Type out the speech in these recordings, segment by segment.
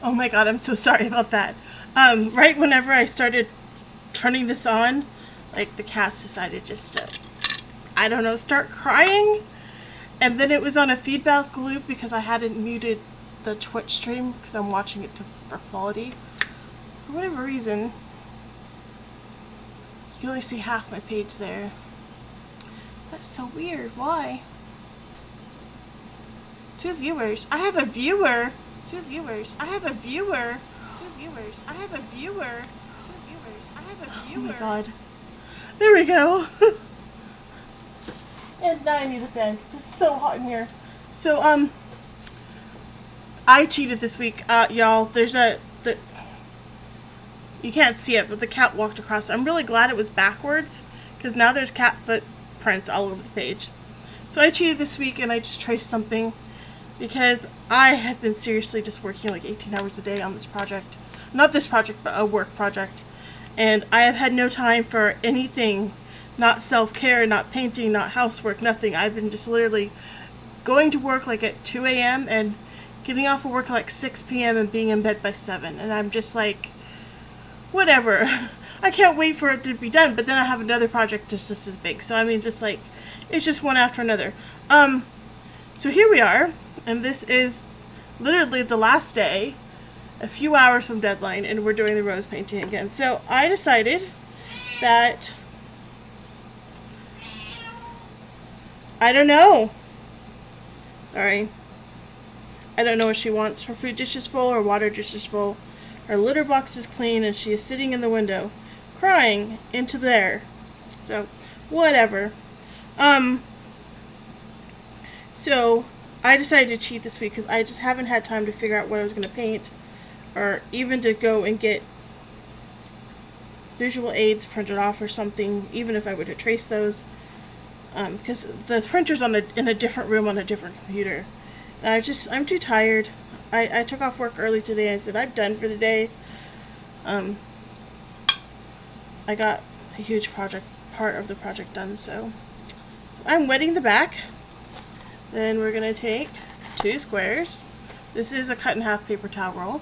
Oh my god, I'm so sorry about that. Right whenever I started turning this on, like the cats decided just to, I don't know, start crying. And then it was on a feedback loop because I hadn't muted the Twitch stream because I'm watching it for quality. For whatever reason, you can only see half my page there. That's so weird. Why? 2 viewers. I have a viewer. 2 viewers. I have a viewer. 2 viewers. I have a viewer. 2 viewers. I have a viewer. Oh my god. There we go. And now I need a fan because it's so hot in here. So, I cheated this week. Y'all, you can't see it, but the cat walked across. I'm really glad it was backwards because now there's cat footprints all over the page. So I cheated this week and I just traced something because I have been seriously just working like 18 hours a day on this project. Not this project, but a work project. And I have had no time for anything, not self-care, not painting, not housework, nothing. I've been just literally going to work like at 2 a.m. and getting off of work at like 6 p.m. and being in bed by 7. And I'm just like, whatever. I can't wait for it to be done, but then I have another project just as big. So I mean, just like, it's just one after another. So here we are, and this is literally the last day, a few hours from deadline, and we're doing the rose painting again. So I decided that, I don't know. Sorry. I don't know what she wants. Her food dish is full, her water dish is full, her litter box is clean, and she is sitting in the window, crying into there. So, whatever. So I decided to cheat this week because I just haven't had time to figure out what I was going to paint, or even to go and get visual aids printed off or something, even if I were to trace those, because the printer's in a different room on a different computer. And I'm too tired. I took off work early today. I said I'm done for the day. I got a huge part of the project done, so I'm wetting the back. Then we're going to take 2 squares. This is a cut in half paper towel roll.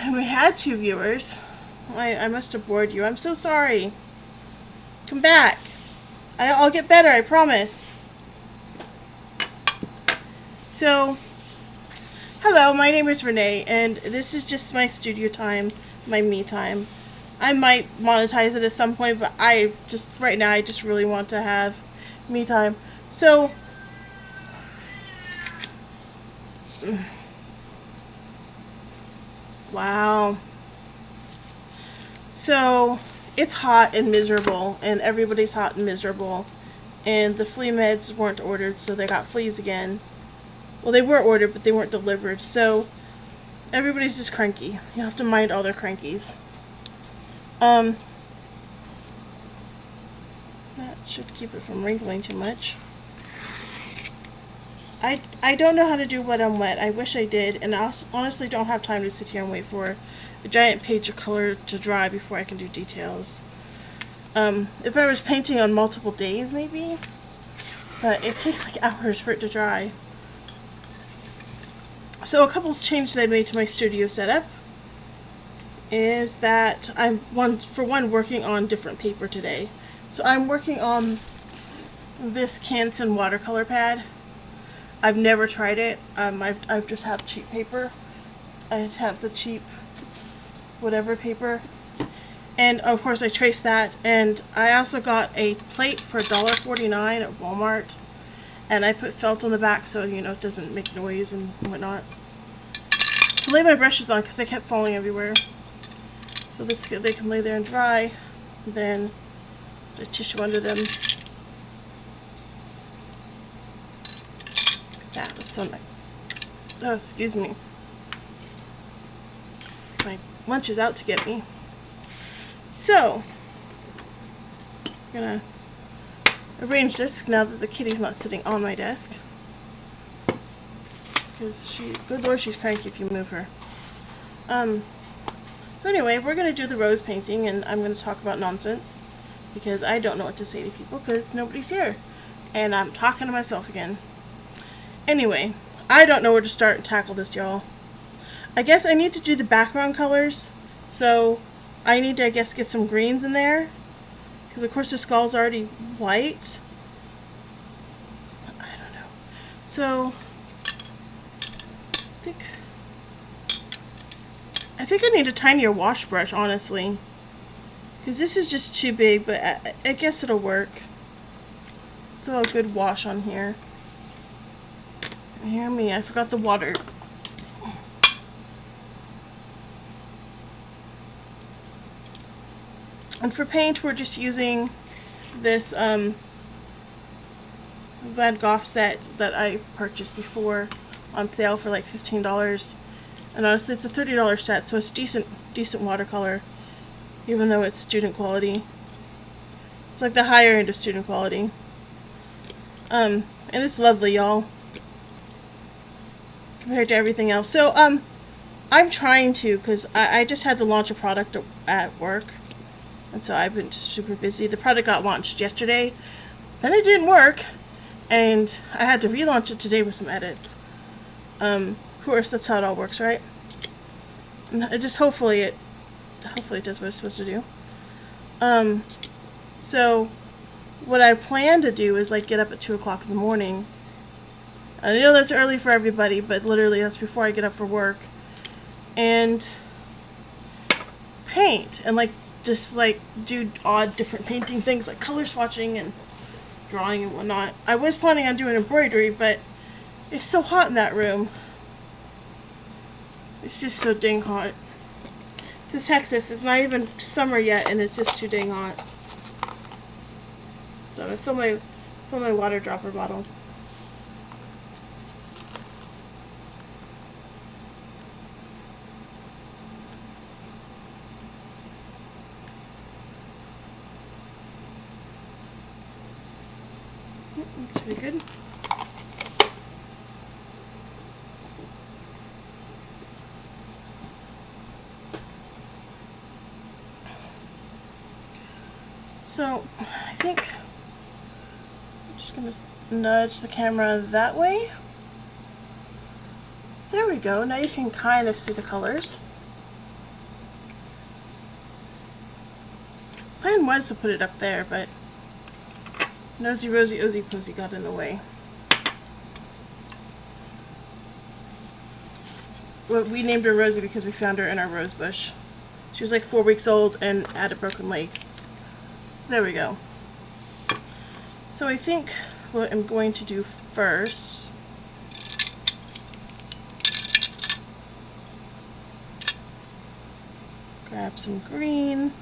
And we had 2 viewers. I must have bored you. I'm so sorry. Come back. I'll get better, I promise. So, hello, my name is Renee, and this is just my studio time, my me time. I might monetize it at some point, but right now, I just really want to have me time. So, wow. So, it's hot and miserable, and everybody's hot and miserable, and the flea meds weren't ordered, so they got fleas again. Well, they were ordered, but they weren't delivered, so everybody's just cranky. You have to mind all their crankies. That should keep it from wrinkling too much. I don't know how to do wet on wet. I wish I did, and I honestly don't have time to sit here and wait for a giant page of color to dry before I can do details. If I was painting on multiple days, maybe, but it takes like hours for it to dry. So a couple of changes I made to my studio setup is that I'm working on different paper today. So I'm working on this Canson watercolor pad. I've never tried it. I've just have cheap paper. I have the cheap whatever paper, and of course I traced that. And I also got a plate for $1.49 at Walmart, and I put felt on the back so it doesn't make noise and whatnot. To lay my brushes on because they kept falling everywhere. So they can lay there and dry. And then the tissue under them. That's so nice. Oh, excuse me. My lunch is out to get me. So, I'm gonna arrange this now that the kitty's not sitting on my desk. Because good lord, she's cranky if you move her. So anyway, we're going to do the rose painting, and I'm going to talk about nonsense, because I don't know what to say to people, because nobody's here. And I'm talking to myself again. Anyway, I don't know where to start and tackle this, y'all. I guess I need to do the background colors, so I need to, I guess, get some greens in there, because of course the skull's already white. I don't know. So I think I need a tinier wash brush, honestly, because this is just too big, but I guess it'll work. Throw a good wash on here. Hear me, I forgot the water. And for paint, we're just using this Van Gogh set that I purchased before on sale for like $15. And honestly, it's a $30 set, so it's decent watercolor, even though it's student quality. It's like the higher end of student quality. And it's lovely, y'all, compared to everything else. So, I'm trying to, because I just had to launch a product at work, and so I've been just super busy. The product got launched yesterday, and it didn't work, and I had to relaunch it today with some edits. Of course, that's how it all works, right? And it just hopefully it does what it's supposed to do. So what I plan to do is like get up at 2 o'clock in the morning. I know that's early for everybody, but literally that's before I get up for work, and paint and like just like do odd different painting things like color swatching and drawing and whatnot. I was planning on doing embroidery, but it's so hot in that room. It's just so dang hot. This is Texas. It's not even summer yet, and it's just too dang hot. So I'm gonna fill my water dropper bottle. That's pretty good. So I think I'm just going to nudge the camera that way. There we go. Now you can kind of see the colors. Plan was to put it up there, but Nosy Rosie Ozy Posy got in the way. Well, we named her Rosie because we found her in our rose bush. She was like 4 weeks old and had a broken leg. So there we go. So I think what I'm going to do first grab some green.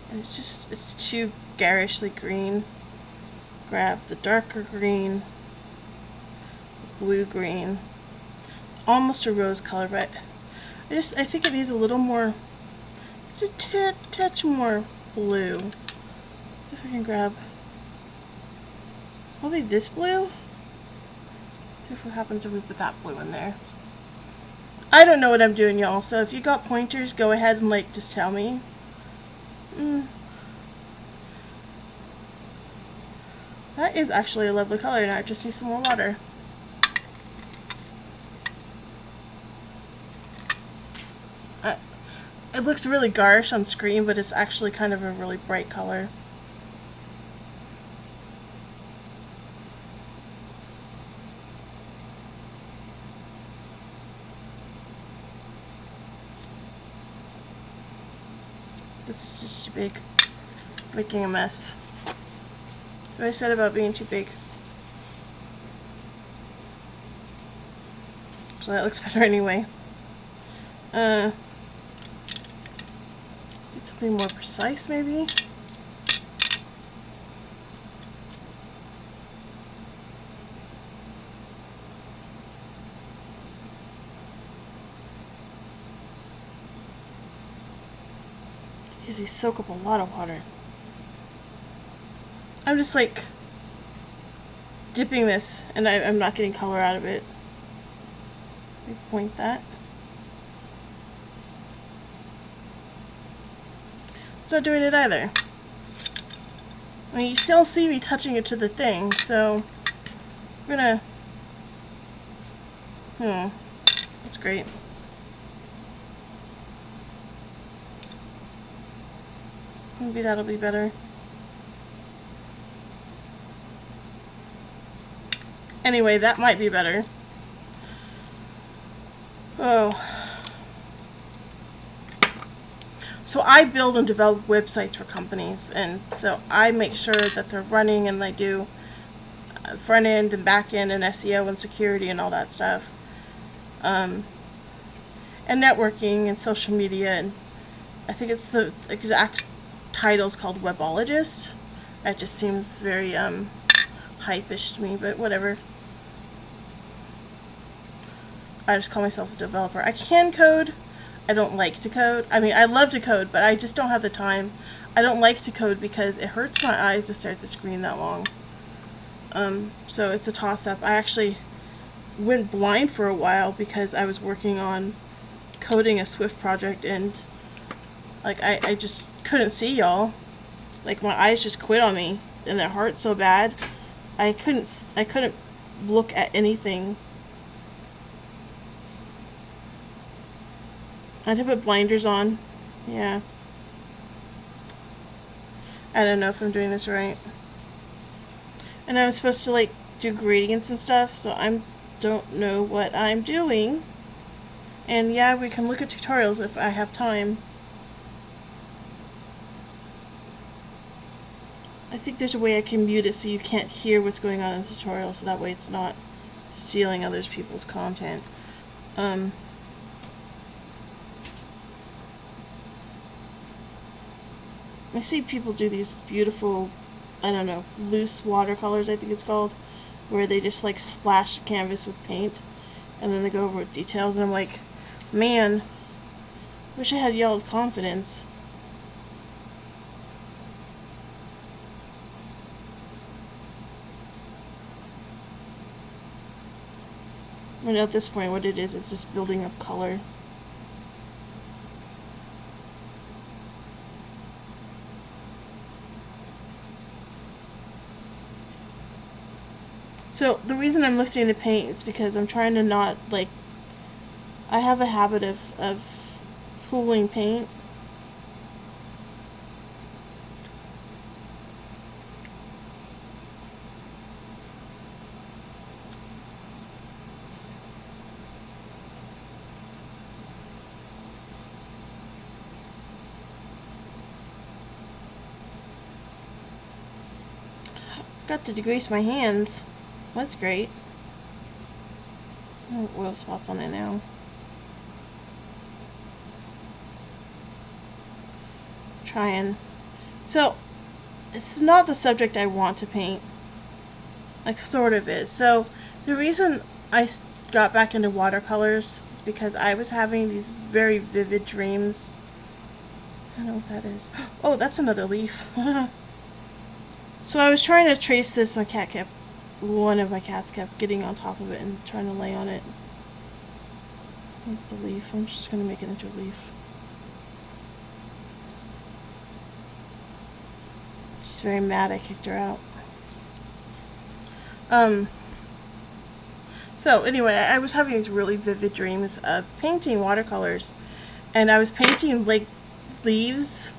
And it's too garishly green. Grab the darker green, blue green, almost a rose color, but I think it needs a little more, just a touch more blue. See if I can grab probably this blue. See what happens if we put that blue in there. I don't know what I'm doing, y'all, so if you got pointers, go ahead and like just tell me. That is actually a lovely color. Now I just need some more water. It looks really garish on screen, but it's actually kind of a really bright color. This is just too big. Making a mess. What I said about being too big. So that looks better anyway. Need something more precise, maybe? These soak up a lot of water. I'm just like dipping this, and I'm not getting color out of it. Let me point that. It's not doing it either. I mean, you still see me touching it to the thing, so we're gonna That's great. Maybe that'll be better. Anyway, that might be better. Oh. So I build and develop websites for companies, and so I make sure that they're running, and they do front end and back end and SEO and security and all that stuff. And networking and social media, and I think it's the exact title's called Webologist. That just seems very hype-ish to me, but whatever. I just call myself a developer. I can code. I don't like to code. I mean, I love to code, but I just don't have the time. I don't like to code because it hurts my eyes to stare at the screen that long. So it's a toss-up. I actually went blind for a while because I was working on coding a Swift project, and like I just couldn't see, y'all. Like my eyes just quit on me, and it hurt so bad. I couldn't look at anything. I had to put blinders on. Yeah. I don't know if I'm doing this right. And I was supposed to like do gradients and stuff, so I don't know what I'm doing. And yeah, we can look at tutorials if I have time. I think there's a way I can mute it so you can't hear what's going on in the tutorial, so that way it's not stealing other people's content. I see people do these beautiful, I don't know, loose watercolors, I think it's called, where they just like splash the canvas with paint and then they go over with details, and I'm like, man, wish I had y'all's confidence. I mean, at this point what it is, it's just building up color. So the reason I'm lifting the paint is because I'm trying to not, like, I have a habit of pooling paint. Got to degrease my hands. That's great. No oil spots on it now. Trying. So, it's not the subject I want to paint. Like, sort of is. So, the reason I got back into watercolors is because I was having these very vivid dreams. I don't know what that is. Oh, that's another leaf. So I was trying to trace this, one of my cats kept getting on top of it and trying to lay on it. It's a leaf. I'm just going to make it into a leaf. She's very mad I kicked her out. So anyway, I was having these really vivid dreams of painting watercolors, and I was painting like leaves,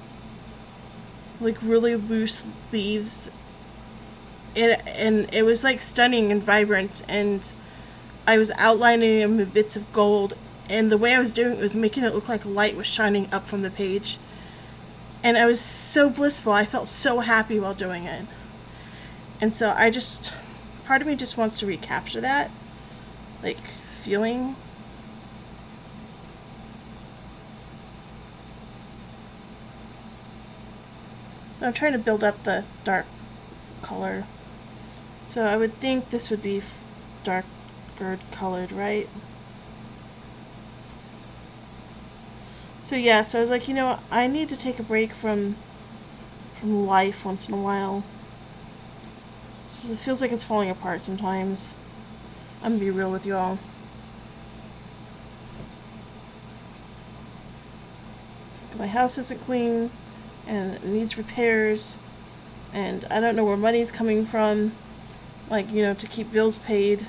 like really loose leaves, and it was like stunning and vibrant, and I was outlining them with bits of gold, and the way I was doing it was making it look like light was shining up from the page, and I was so blissful. I felt so happy while doing it, and so part of me just wants to recapture that, like, feeling. So I'm trying to build up the dark color. So I would think this would be darker colored, right? So yeah, so I was like, you know, I need to take a break from life once in a while. So it feels like it's falling apart sometimes. I'm gonna be real with you all. My house isn't clean, and it needs repairs, and I don't know where money's coming from, like, you know, to keep bills paid.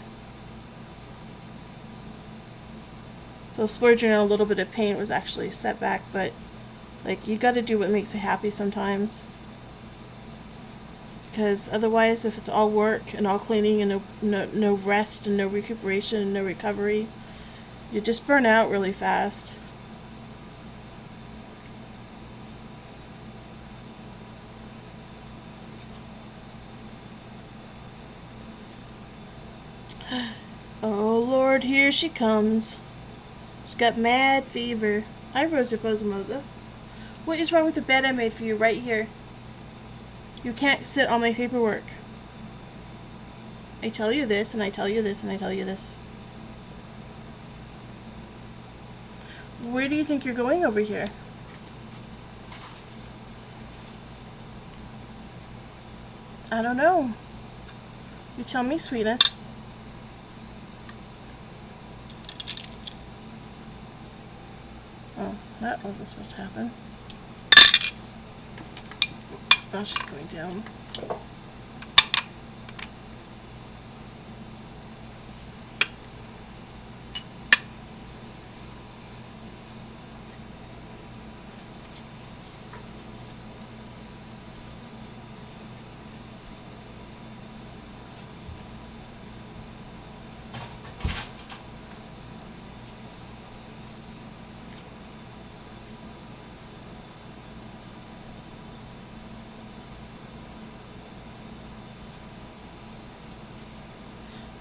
So splurging on a little bit of paint was actually a setback, but like, you gotta do what makes you happy sometimes. Because otherwise, if it's all work and all cleaning and no rest and no recuperation and no recovery, you just burn out really fast. Oh Lord, here she comes. She's got mad fever. Hi, Rosa Bozamoza. What is wrong with the bed I made for you right here? You can't sit on my paperwork. I tell you this, and I tell you this, and I tell you this. Where do you think you're going over here? I don't know. You tell me, sweetness. Oh, that wasn't supposed to happen. Oh, she's going down.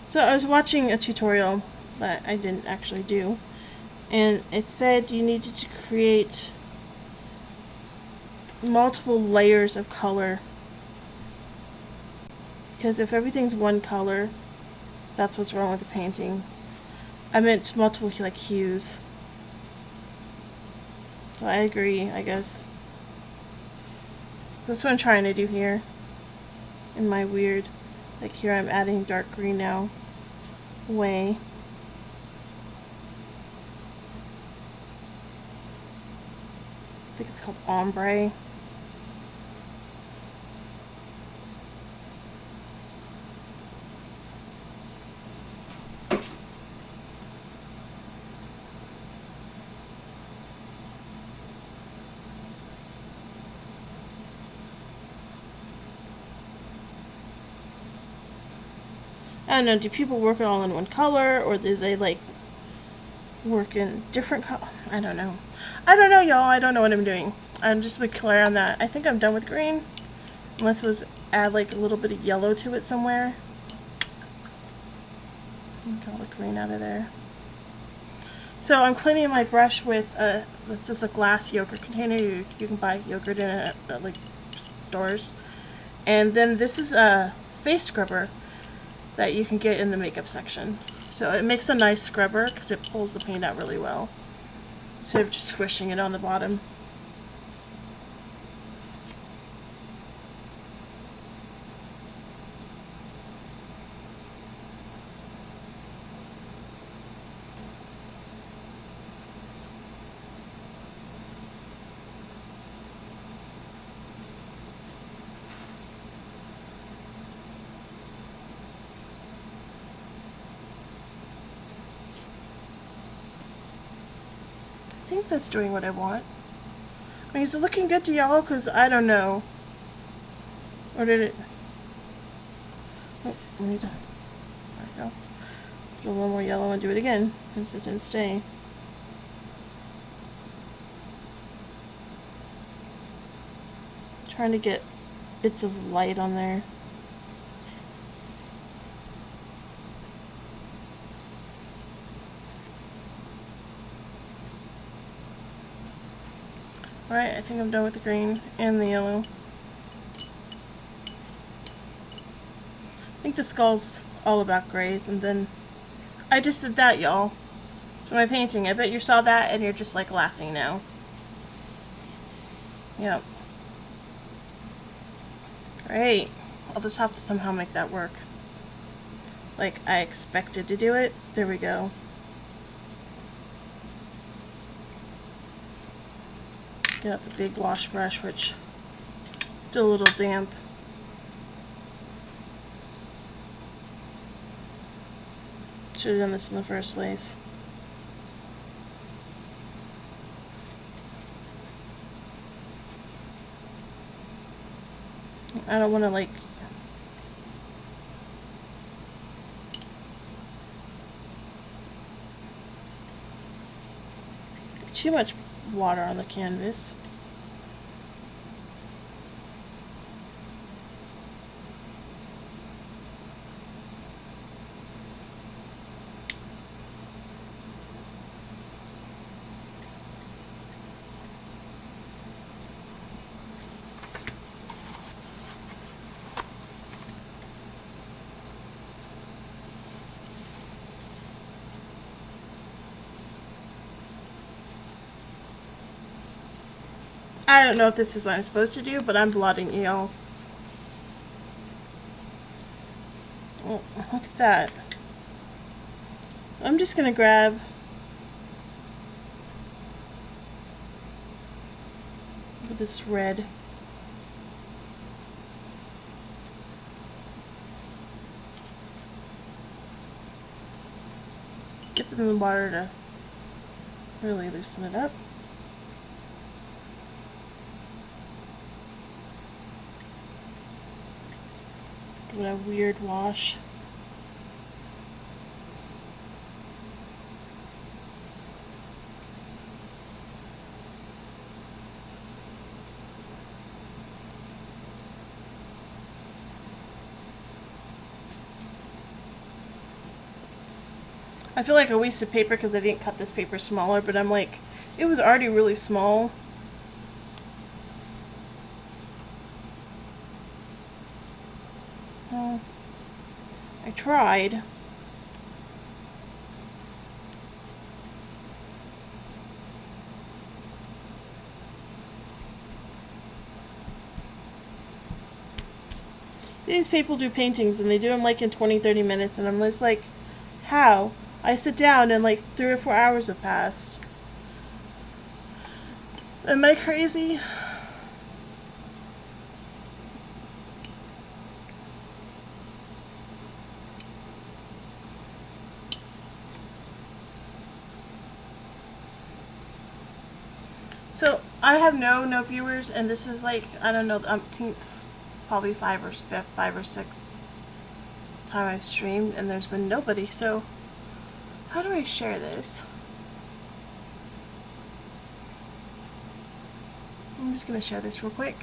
So I was watching a tutorial that I didn't actually do, and it said you needed to create multiple layers of color, because if everything's one color, that's what's wrong with the painting. I meant multiple like hues. So I agree, I guess. That's what I'm trying to do here in my weird, like here I'm adding dark green now, way. I think it's called ombre. I don't know, do people work it all in one color, or do they like work in different color? I don't know. I don't know, y'all. I don't know what I'm doing. I'm just a bit clear on that. I think I'm done with green, unless it was add like a little bit of yellow to it somewhere. Get all the green out of there. So I'm cleaning my brush with it's just a glass yogurt container. You can buy yogurt in it at like stores. And then this is a face scrubber that you can get in the makeup section. So it makes a nice scrubber because it pulls the paint out really well, instead of just squishing it on the bottom. I think that's doing what I want. I mean, is it looking good to y'all? Because I don't know. Or did it... Oh, let me do... There we go. Do a little more yellow and do it again, because it didn't stay. Trying to get bits of light on there. Alright, I think I'm done with the green and the yellow. I think the skull's all about grays, and then I just did that, y'all. So my painting, I bet you saw that and you're just like laughing now. Yep. Great. I'll just have to somehow make that work. Like I expected to do it. There we go. Get out the big wash brush, which is still a little damp. Should have done this in the first place. I don't want to like too much water on the canvas. I don't know if this is what I'm supposed to do, but I'm blotting, you know. Oh, look at that. I'm just going to grab this red. Dip it in the water to really loosen it up. Give it a weird wash. I feel like I wasted paper because I didn't cut this paper smaller, but I'm like, it was already really small. Well, I tried. These people do paintings and they do them like in 20-30 minutes, and I'm just like, how? I sit down and like 3 or 4 hours have passed. Am I crazy? So I have no viewers, and this is like, I don't know, the umpteenth, probably 5 or 6 time I've streamed, and there's been nobody. So how do I share this? I'm just gonna share this real quick.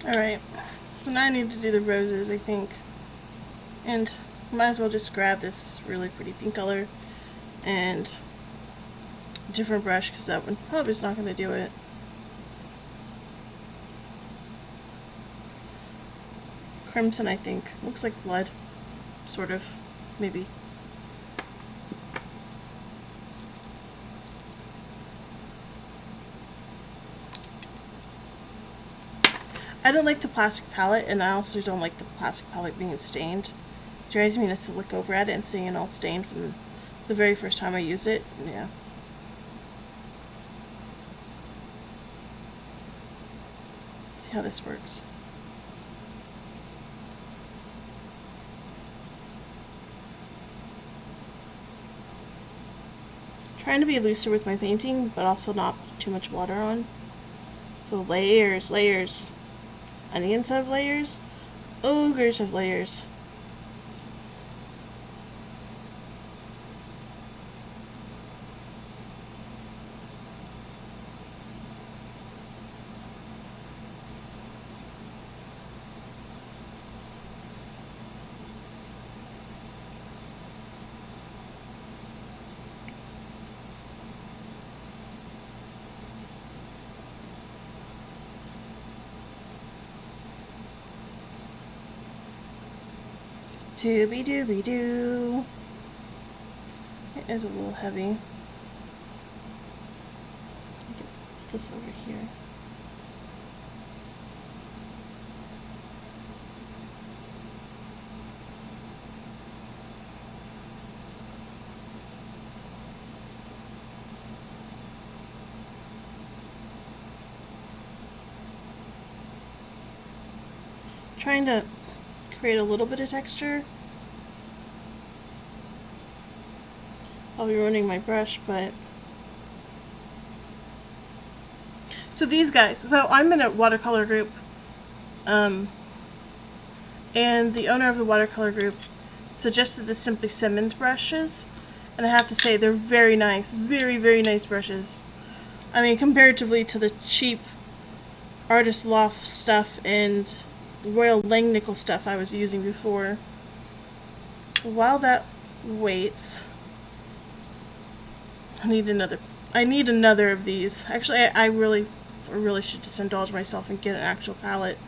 Alright, so now I need to do the roses, I think. And might as well just grab this really pretty pink color and a different brush, because that one probably is not going to do it. Crimson, I think. Looks like blood. Sort of. Maybe. I don't like the plastic palette, and I also don't like the plastic palette being stained. It drives me nuts to look over at it and seeing it all stained from the very first time I use it. Yeah. how this works. Trying to be looser with my painting, but also not put too much water on. So layers, layers. Onions have layers. Ogres have layers. Dooby dooby doo. It is a little heavy. Get this over here. Trying to create a little bit of texture. I'll be ruining my brush, but... So these guys, so I'm in a watercolor group, and the owner of the watercolor group suggested the Simply Simmons brushes, and I have to say they're very nice, very, very nice brushes. I mean, comparatively to the cheap Artist Loft stuff and the Royal Langnickel stuff I was using before. So while that waits, I need another of these. Actually, I really should just indulge myself and get an actual palette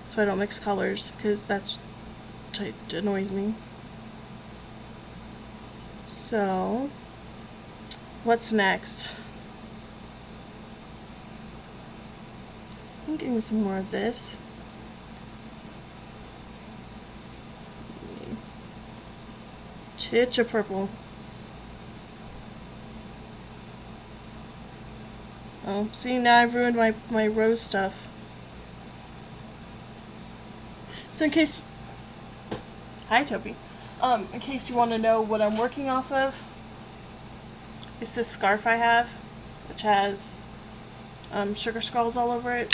so I don't mix colors, because that annoys me. So, what's next? I'm getting some more of this. Titch of purple. Oh, see, now I've ruined my rose stuff. So in case... Hi, Toby. In case you want to know what I'm working off of, it's this scarf I have, which has sugar skulls all over it.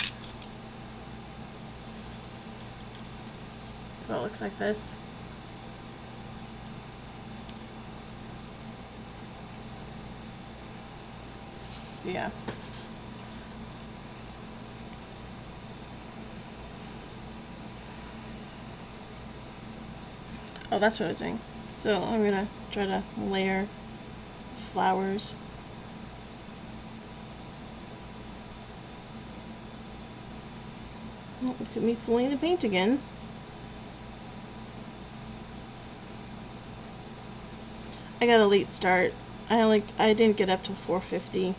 So it looks like this. Yeah. Oh, that's what I was doing. So I'm gonna try to layer flowers. Oh, look at me pulling the paint again. I got a late start. I didn't get up till 4:50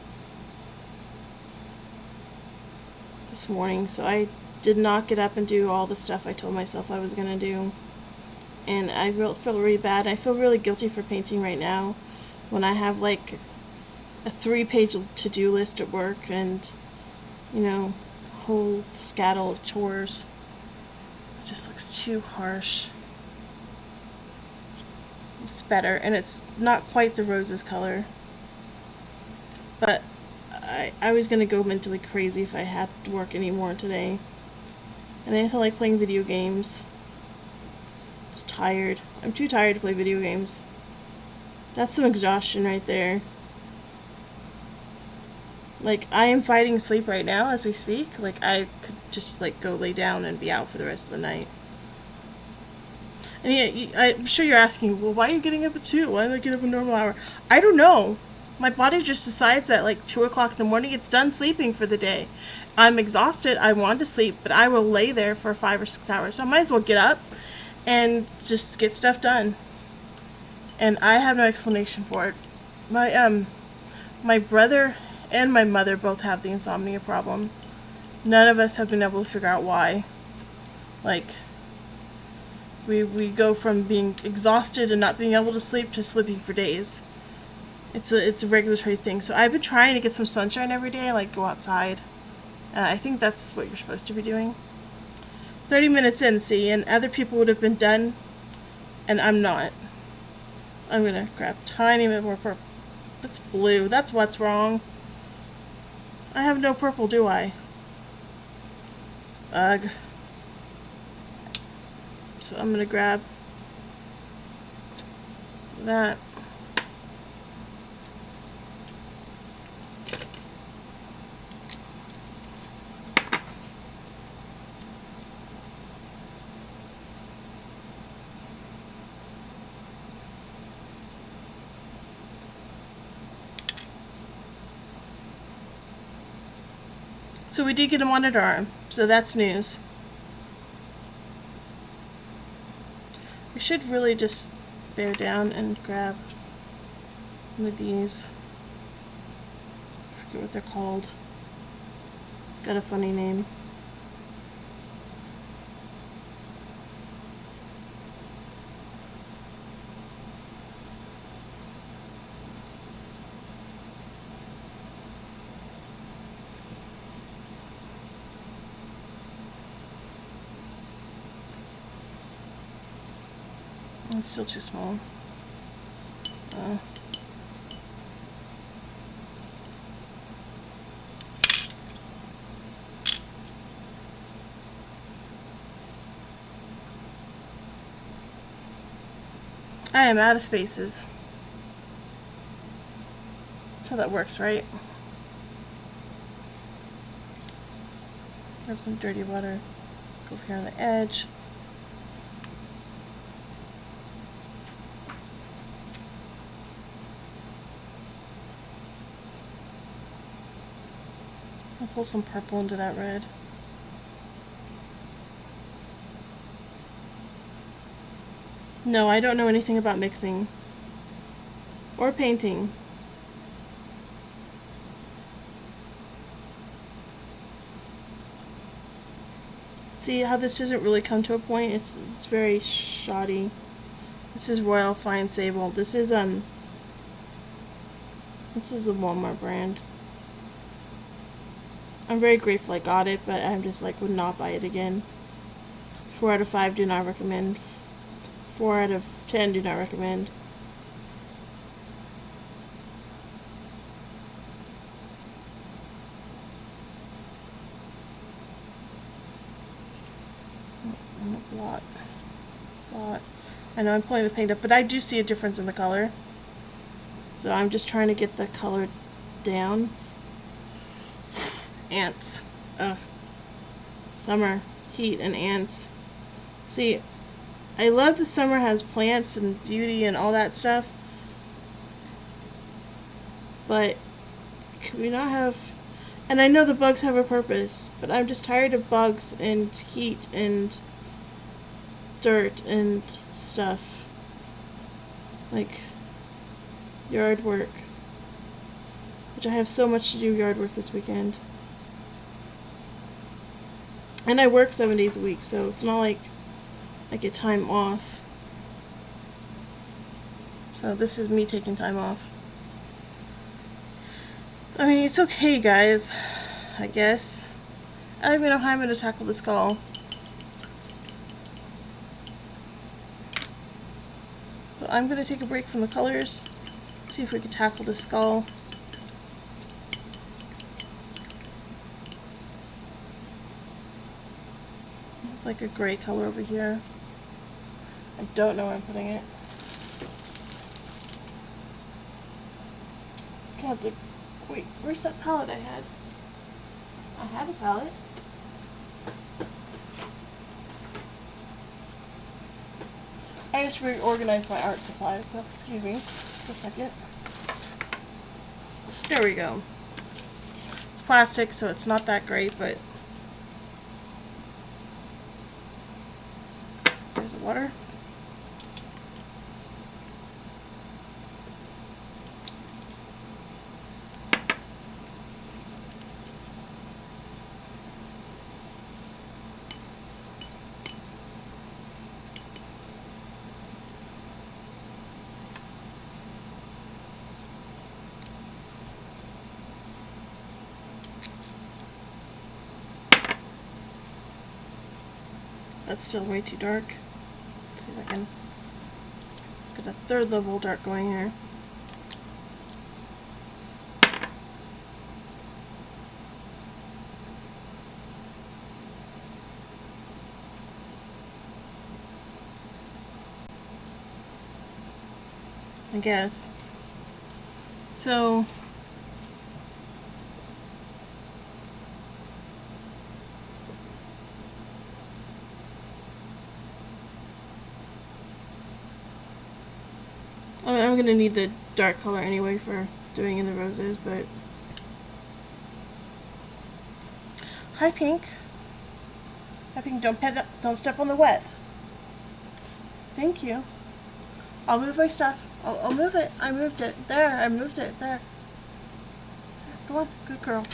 this morning, so I did not get up and do all the stuff I told myself I was gonna do. And I feel really bad. I feel really guilty for painting right now when I have like a 3-page to-do list at work and, you know, a whole scattle of chores. It just looks too harsh. It's better, and it's not quite the roses color. But I was going to go mentally crazy if I had to work anymore today. And I didn't feel like playing video games. I was tired. I'm too tired to play video games. That's some exhaustion right there. Like, I am fighting sleep right now as we speak. Like, I could just, like, go lay down and be out for the rest of the night. And yeah, I'm sure you're asking, well, why are you getting up at 2? Why did I get up a normal hour? I don't know. My body just decides that, like, 2 o'clock in the morning, it's done sleeping for the day. I'm exhausted. I want to sleep, but I will lay there for 5 or 6 hours. So I might as well get up and just get stuff done. And I have no explanation for it. My brother and my mother both have the insomnia problem. None of us have been able to figure out why. Like, we go from being exhausted and not being able to sleep to sleeping for days. It's a regulatory thing. So I've been trying to get some sunshine every day, like go outside. I think that's what you're supposed to be doing. 30 minutes in, see, and other people would have been done, and I'm not. I'm going to grab a tiny bit more purple. That's blue. That's what's wrong. I have no purple, do I? Ugh. So I'm going to grab that. So we did get him on an arm, so that's news. I should really just bear down and grab one of these. I forget what they're called. Got a funny name. It's still too small. I am out of spaces. That's how that works, right? Grab some dirty water. Go over here on the edge. I'll pull some purple into that red. No, I don't know anything about mixing or painting. See how this doesn't really come to a point? It's very shoddy. This is Royal Fine Sable. This is the Walmart brand. I'm very grateful I got it, but I'm just like would not buy it again. 4 out of 5 do not recommend. 4 out of 10 do not recommend. Blot. I know I'm pulling the paint up, but I do see a difference in the color. So I'm just trying to get the color down. Ants. Ugh. Summer, heat, and ants. See, I love the summer has plants and beauty and all that stuff. But could we not have... And I know the bugs have a purpose, but I'm just tired of bugs and heat and dirt and stuff. Like yard work. Which I have so much to do yard work this weekend. And I work 7 days a week, so it's not like I get time off. So this is me taking time off. I mean, it's okay, guys, I guess. I don't even know how I'm going to tackle the skull. So I'm going to take a break from the colors, see if we can tackle the skull. Like a gray color over here. I don't know where I'm putting it. Just gonna have to... Wait, where's that palette I had? I had a palette. I just reorganized my art supplies, so excuse me for a second. There we go. It's plastic, so it's not that great, but... There's the water. That's still way too dark. Let's see if I can get a third level dark going here. I guess. So I'm gonna need the dark color anyway for doing in the roses, but hi Pink. Hi Pink, don't step on the wet. Thank you. I'll move my stuff. I'll move it. I moved it. There, I moved it. There. Go on, good girl.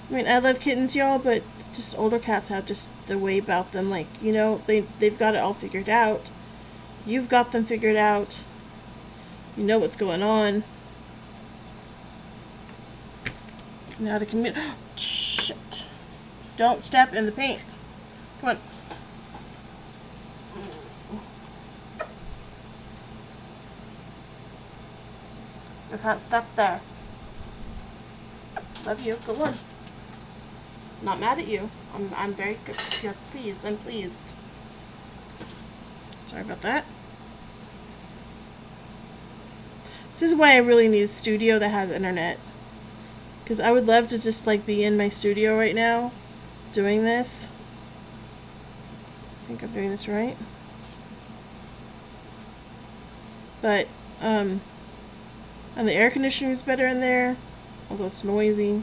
I mean, I love kittens, y'all, but just older cats have just the way about them. Like, you know, they've got it all figured out. You've got them figured out. You know what's going on. You know how to commute. Shit. Don't step in the paint. Come on. You can't step there. Love you. Go on. Not mad at you. I'm very good. You're pleased. I'm pleased. Sorry about that. This is why I really need a studio that has internet. Because I would love to just like be in my studio right now doing this. I think I'm doing this right. But, and the air conditioning is better in there, although it's noisy.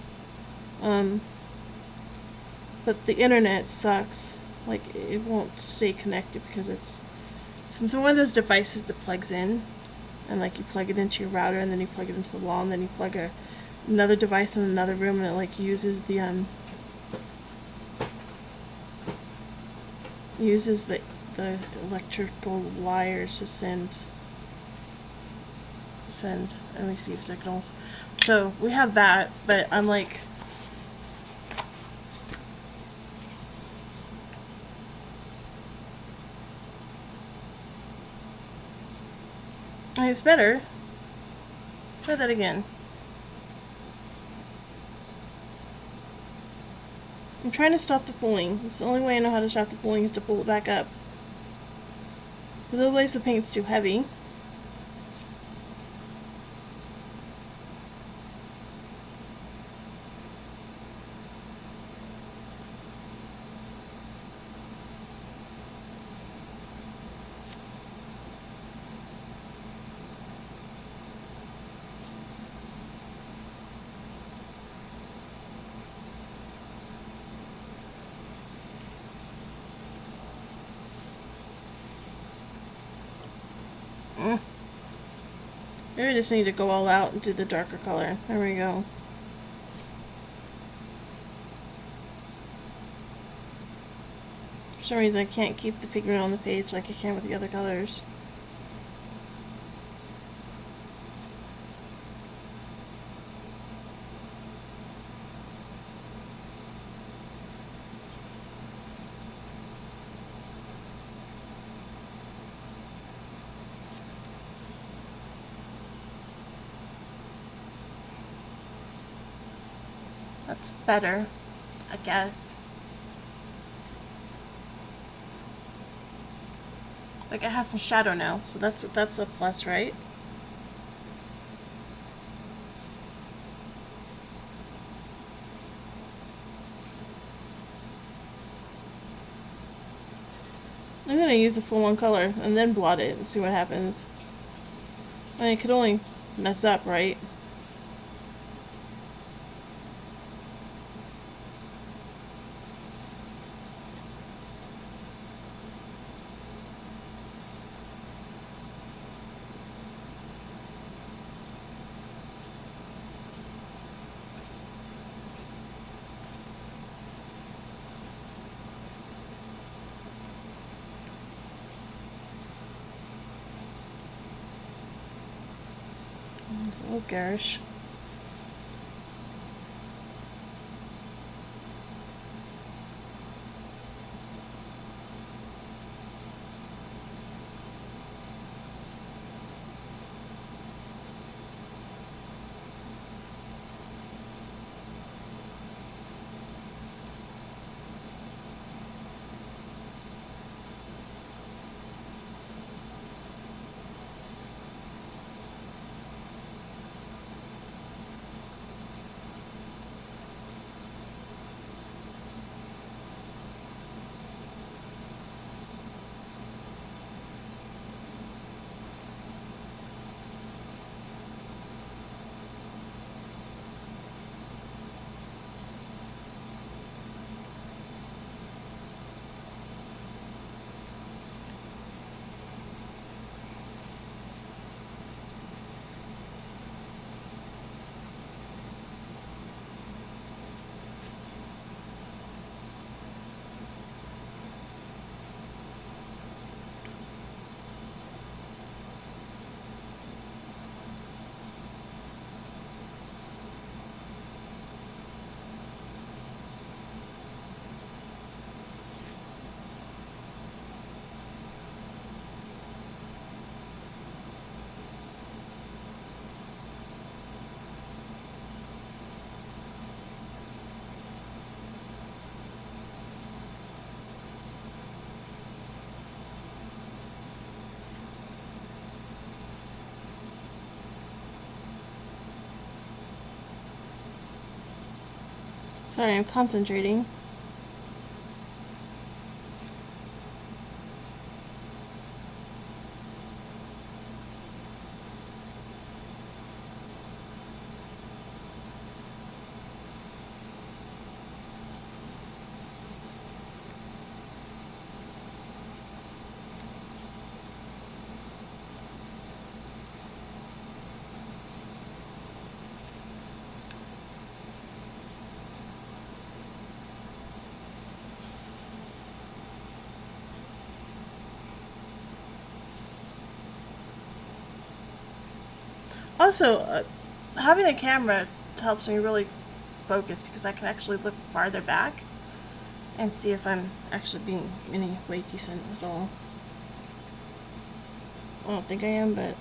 But the internet sucks. Like, it won't stay connected because it's one of those devices that plugs in, and like you plug it into your router, and then you plug it into the wall, and then you plug another device in another room, and it like uses the electrical wires to send and receive signals. So we have that, but I'm like, it's better. Try that again. I'm trying to stop the pulling. It's the only way I know how to stop the pulling is to pull it back up. Because otherwise the paint's too heavy. Maybe I just need to go all out and do the darker color. There we go. For some reason I can't keep the pigment on the page like I can with the other colors. That's better, I guess. Like it has some shadow now, so that's a plus, right? I'm gonna use a full-on color and then blot it and see what happens. I mean, it could only mess up, right? It's a little garish. Sorry, I'm concentrating. Also, having a camera helps me really focus because I can actually look farther back and see if I'm actually being any way decent at all. I don't think I am, but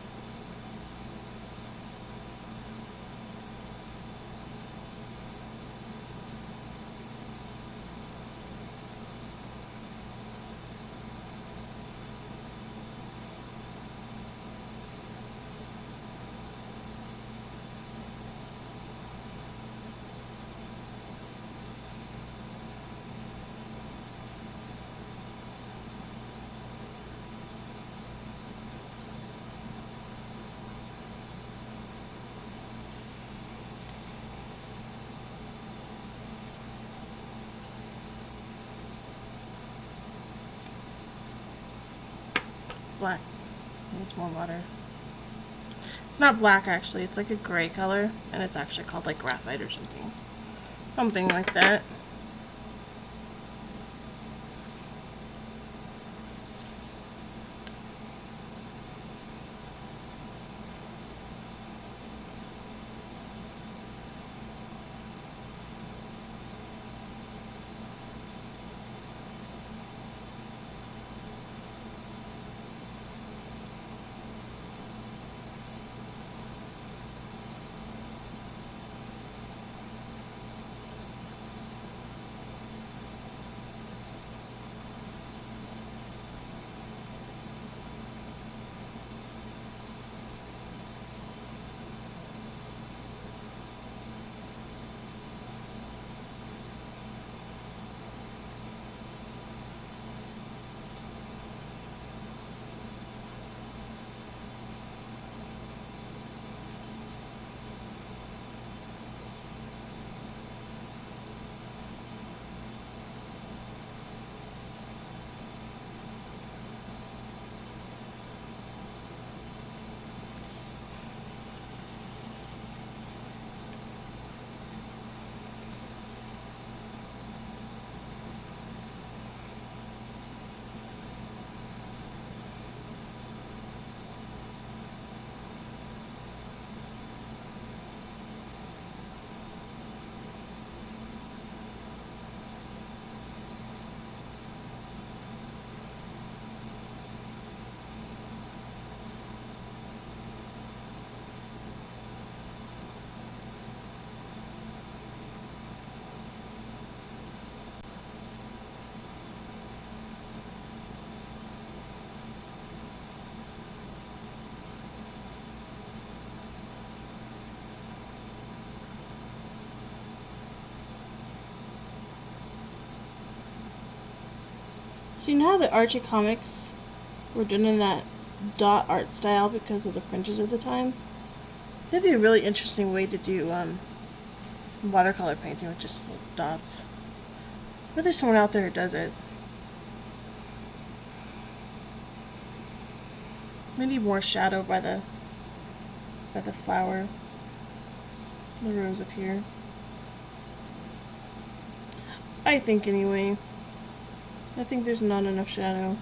black needs more water. It's not black actually, it's like a gray color, and it's actually called like graphite or something. Something like that. So you know how the Archie comics were done in that dot art style because of the printers at the time? That'd be a really interesting way to do watercolor painting with just little dots. But there's someone out there who does it. We need more shadow by the flower, the rose up here. I think anyway. I think there's not enough shadow.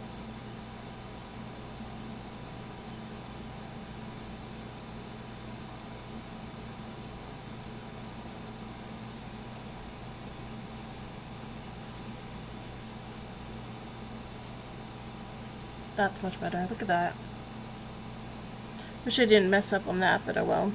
That's much better. Look at that. Wish I didn't mess up on that, but oh well.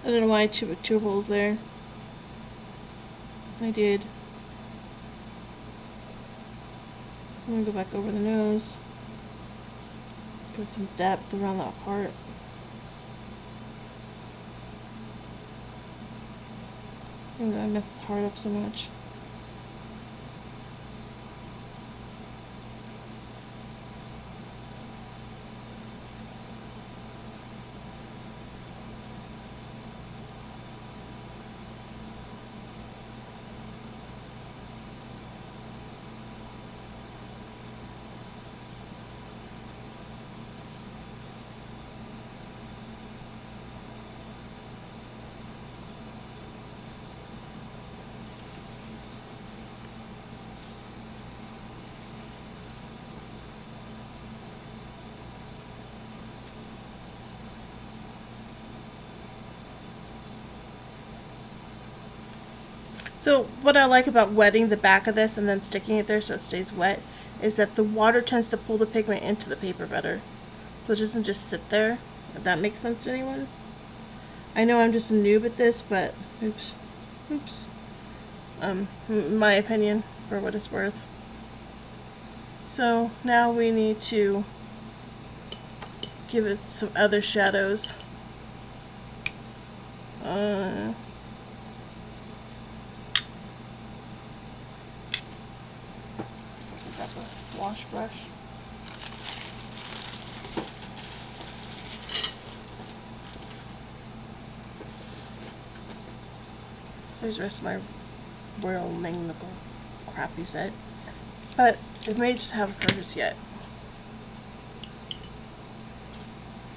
I don't know why I put two holes there. I did. I'm gonna go back over the nose. Put some depth around that part. I messed the heart up so much. So what I like about wetting the back of this and then sticking it there so it stays wet is that the water tends to pull the pigment into the paper better. So it doesn't just sit there, if that makes sense to anyone. I know I'm just a noob at this, but oops. My opinion, for what it's worth. So now we need to give it some other shadows. Wash brush. There's the rest of my Royal Magnical crappy set, but it may just have a purpose yet.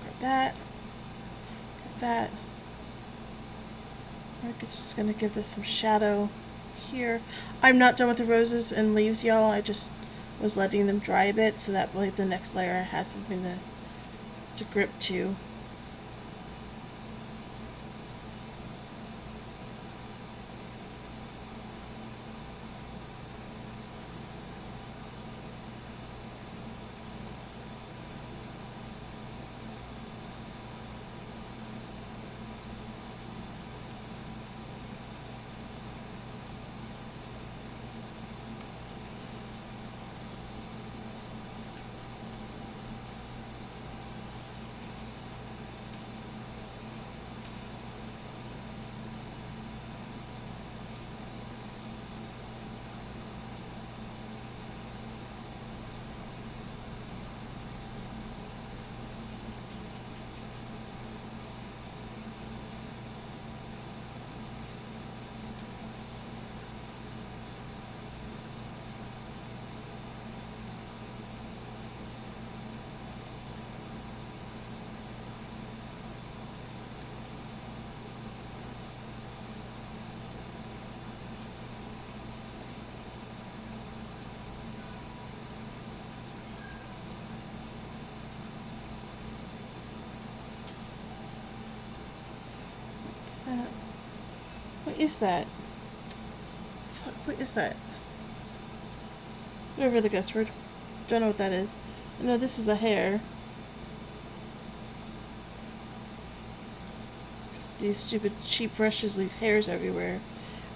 Like that. Like that. We're just gonna give this some shadow here. I'm not done with the roses and leaves, y'all. I just was letting them dry a bit so that way the next layer has something to grip to. What is that? What is that? Over the Gusford. Don't know what that is. No, this is a hair. These stupid cheap brushes leave hairs everywhere.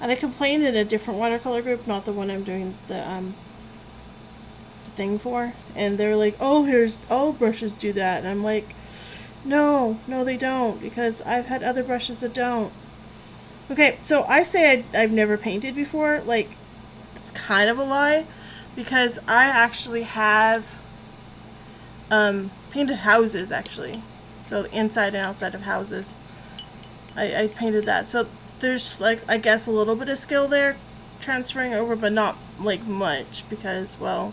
And I complained in a different watercolor group, not the one I'm doing the thing for. And they were like, all brushes do that. And I'm like, no, they don't. Because I've had other brushes that don't. Okay, so I say I've never painted before. Like, it's kind of a lie, because I actually have painted houses, actually. So inside and outside of houses, I painted that. So there's, like, I guess a little bit of skill there transferring over, but not like much, because, well,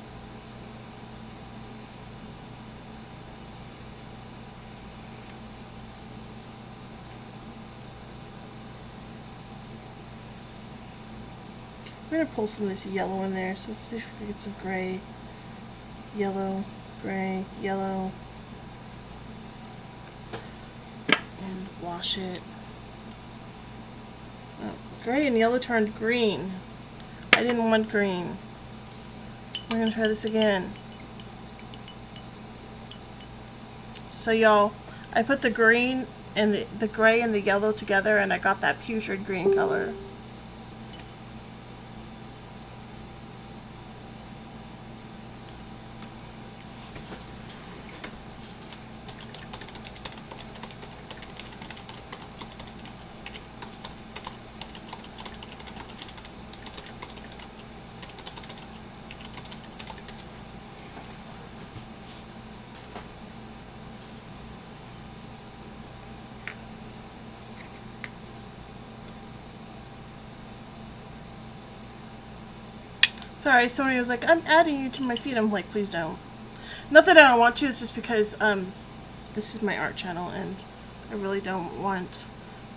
I'm going to pull some of this yellow in there, so let's see if we can get some gray, yellow, gray, yellow, and wash it. Oh, gray and yellow turned green. I didn't want green. We're going to try this again. So y'all, I put the green and the gray and the yellow together, and I got that putrid green color. Sorry, somebody was like, I'm adding you to my feed. I'm like, please don't. Not that I don't want to, it's just because this is my art channel, and I really don't want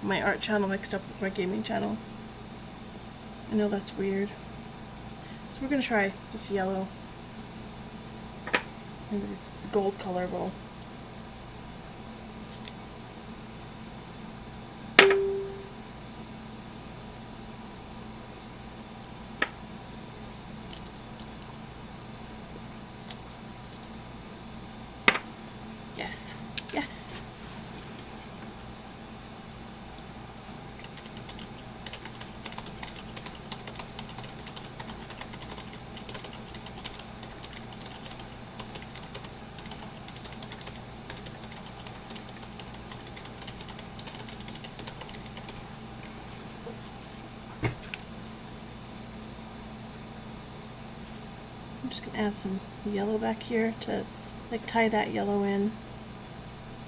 my art channel mixed up with my gaming channel. I know that's weird. So we're going to try this yellow. Maybe this gold color will. Yes. Yes. I'm just going to add some yellow back here to like tie that yellow in.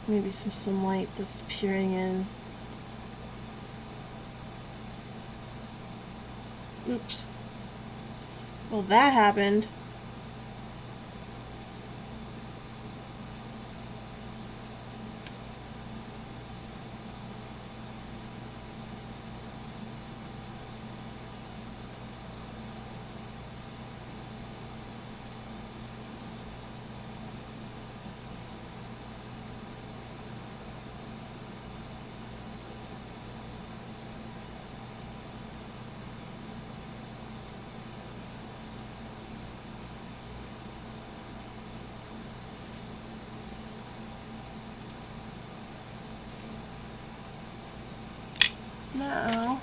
Maybe some light that's peering in. Oops. Well, that happened. No.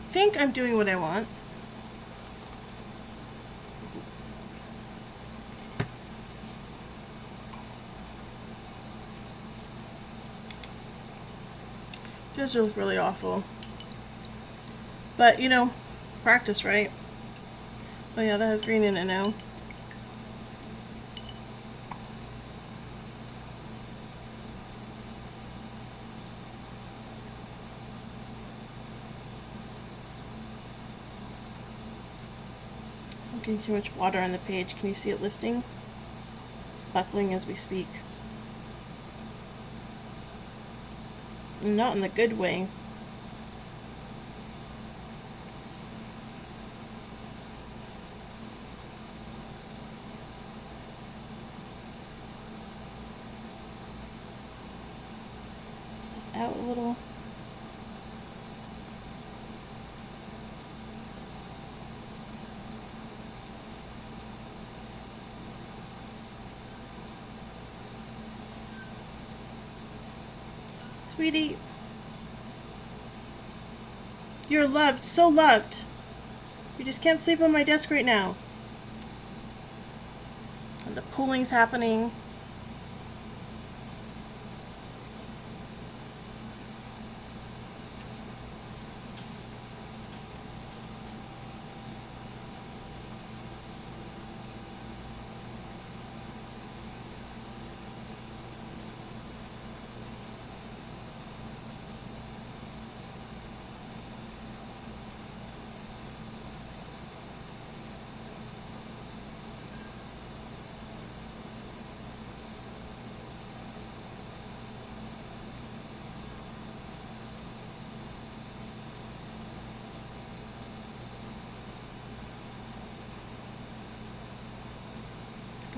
I think I'm doing what I want. This is really awful. But, you know, practice, right? Oh yeah, that has green in it now. I'm getting too much water on the page. Can you see it lifting? It's buckling as we speak. Not in the good way. Out a little. Sweetie, you're loved, so loved. You just can't sleep on my desk right now. And the pooling's happening.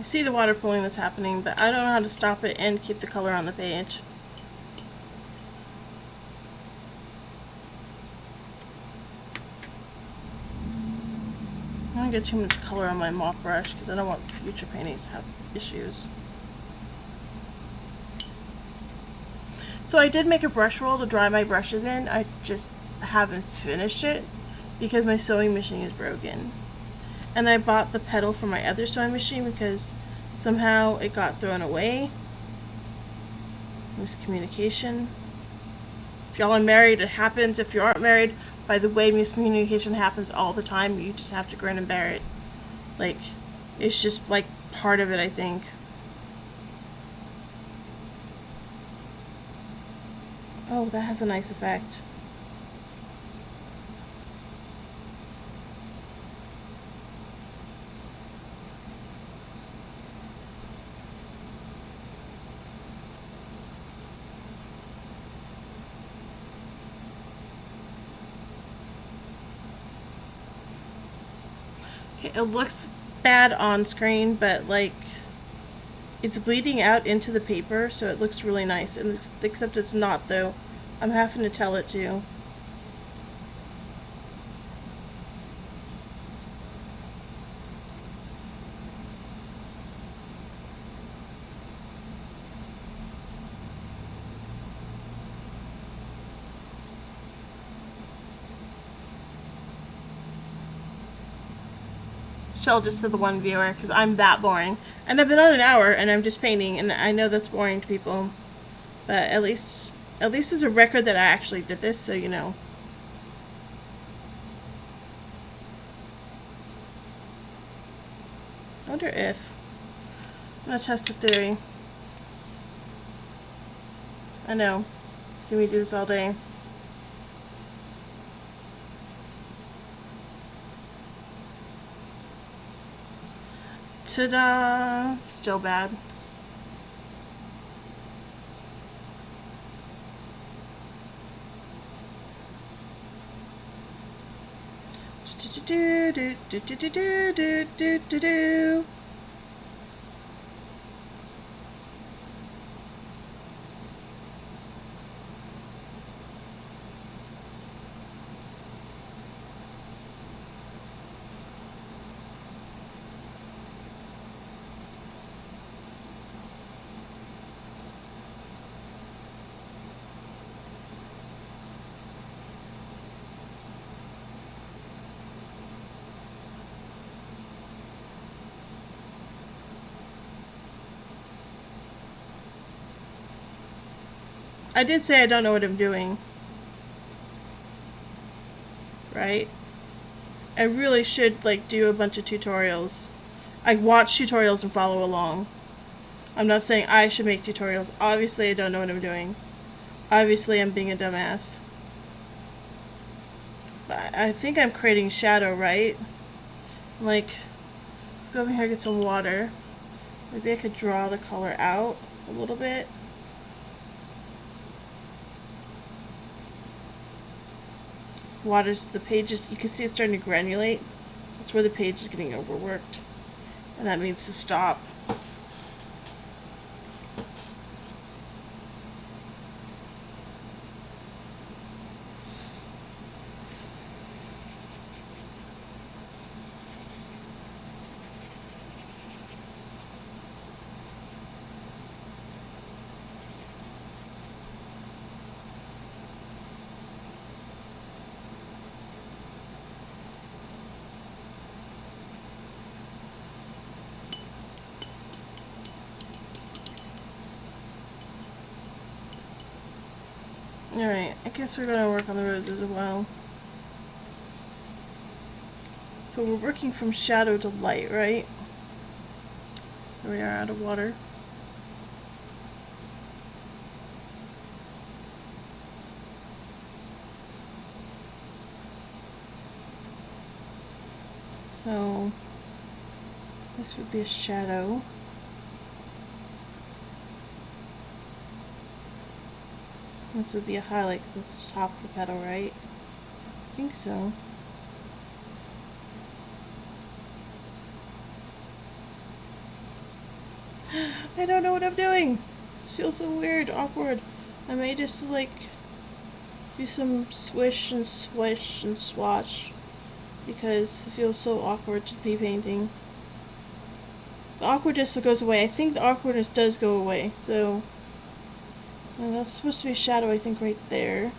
You see the water pooling that's happening, but I don't know how to stop it and keep the color on the page. I don't get too much color on my mop brush because I don't want future paintings to have issues. So I did make a brush roll to dry my brushes in. I just haven't finished it because my sewing machine is broken. And I bought the pedal for my other sewing machine because somehow it got thrown away. Miscommunication. If y'all are married, it happens. If you aren't married, by the way, miscommunication happens all the time. You just have to grin and bear it. Like, it's just like part of it, I think. Oh, that has a nice effect. It looks bad on screen, but like it's bleeding out into the paper, so it looks really nice. And except it's not, though. I'm having to tell it to. Still just to the one viewer, because I'm that boring. And I've been on an hour, and I'm just painting, and I know that's boring to people. But at least it's a record that I actually did this, so you know. I wonder if... I'm going to test a theory. I know. See me do this all day. Ta-da! Still bad. Do do do do do do do do do do. I did say I don't know what I'm doing. Right? I really should like do a bunch of tutorials. I watch tutorials and follow along. I'm not saying I should make tutorials. Obviously I don't know what I'm doing. Obviously I'm being a dumbass. But I think I'm creating shadow, right? Like, go over here and get some water. Maybe I could draw the color out a little bit. Water's the pages, you can see it's starting to granulate. That's where the page is getting overworked. And that needs to stop. Alright, I guess we're going to work on the roses as well. So we're working from shadow to light, right? Here we are out of water. So this would be a shadow. This would be a highlight because it's the top of the petal, right? I think so. I don't know what I'm doing. This feels so weird, awkward. I may just like do some swish and swish and swatch because it feels so awkward to be painting. The awkwardness goes away. I think the awkwardness does go away. So that's supposed to be a shadow, I think, right there.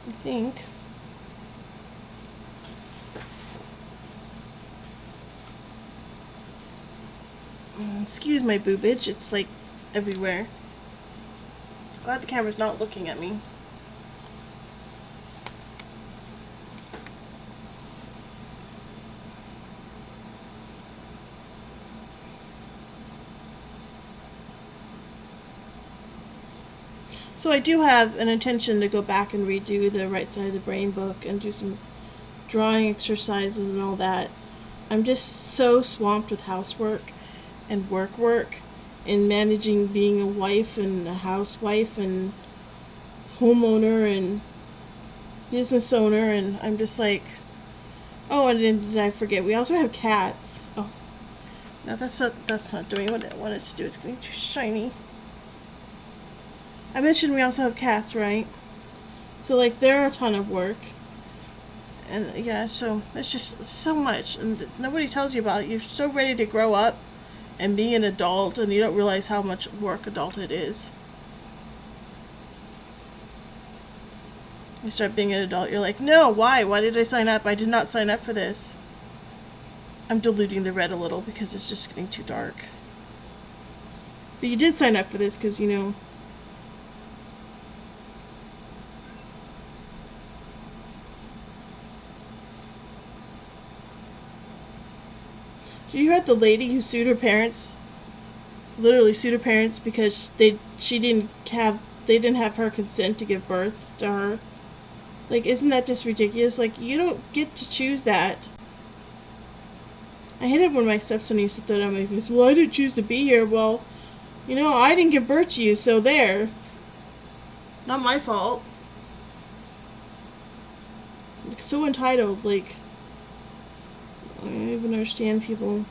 I think. Excuse my boobage, it's like everywhere. Glad the camera's not looking at me. So I do have an intention to go back and redo the right side of the brain book and do some drawing exercises and all that. I'm just so swamped with housework and work and managing being a wife and a housewife and homeowner and business owner, and I'm just like, oh, and then did I forget? We also have cats. Oh, no, that's not doing what I wanted to do. It's getting too shiny. I mentioned we also have cats, right? So like they're a ton of work. And yeah, so it's just so much, and nobody tells you about it. You're so ready to grow up and be an adult, and you don't realize how much work adulthood is. You start being an adult, you're like, no, why? Why did I sign up? I did not sign up for this. I'm diluting the red a little because it's just getting too dark. But you did sign up for this because, you know, you heard the lady who sued her parents, literally sued her parents because they didn't have her consent to give birth to her. Like, isn't that just ridiculous? Like, you don't get to choose that. I hated when my stepson used to throw down my face. Well, I didn't choose to be here. Well, you know, I didn't give birth to you, so there. Not my fault. Like, so entitled. Like, I don't even understand people.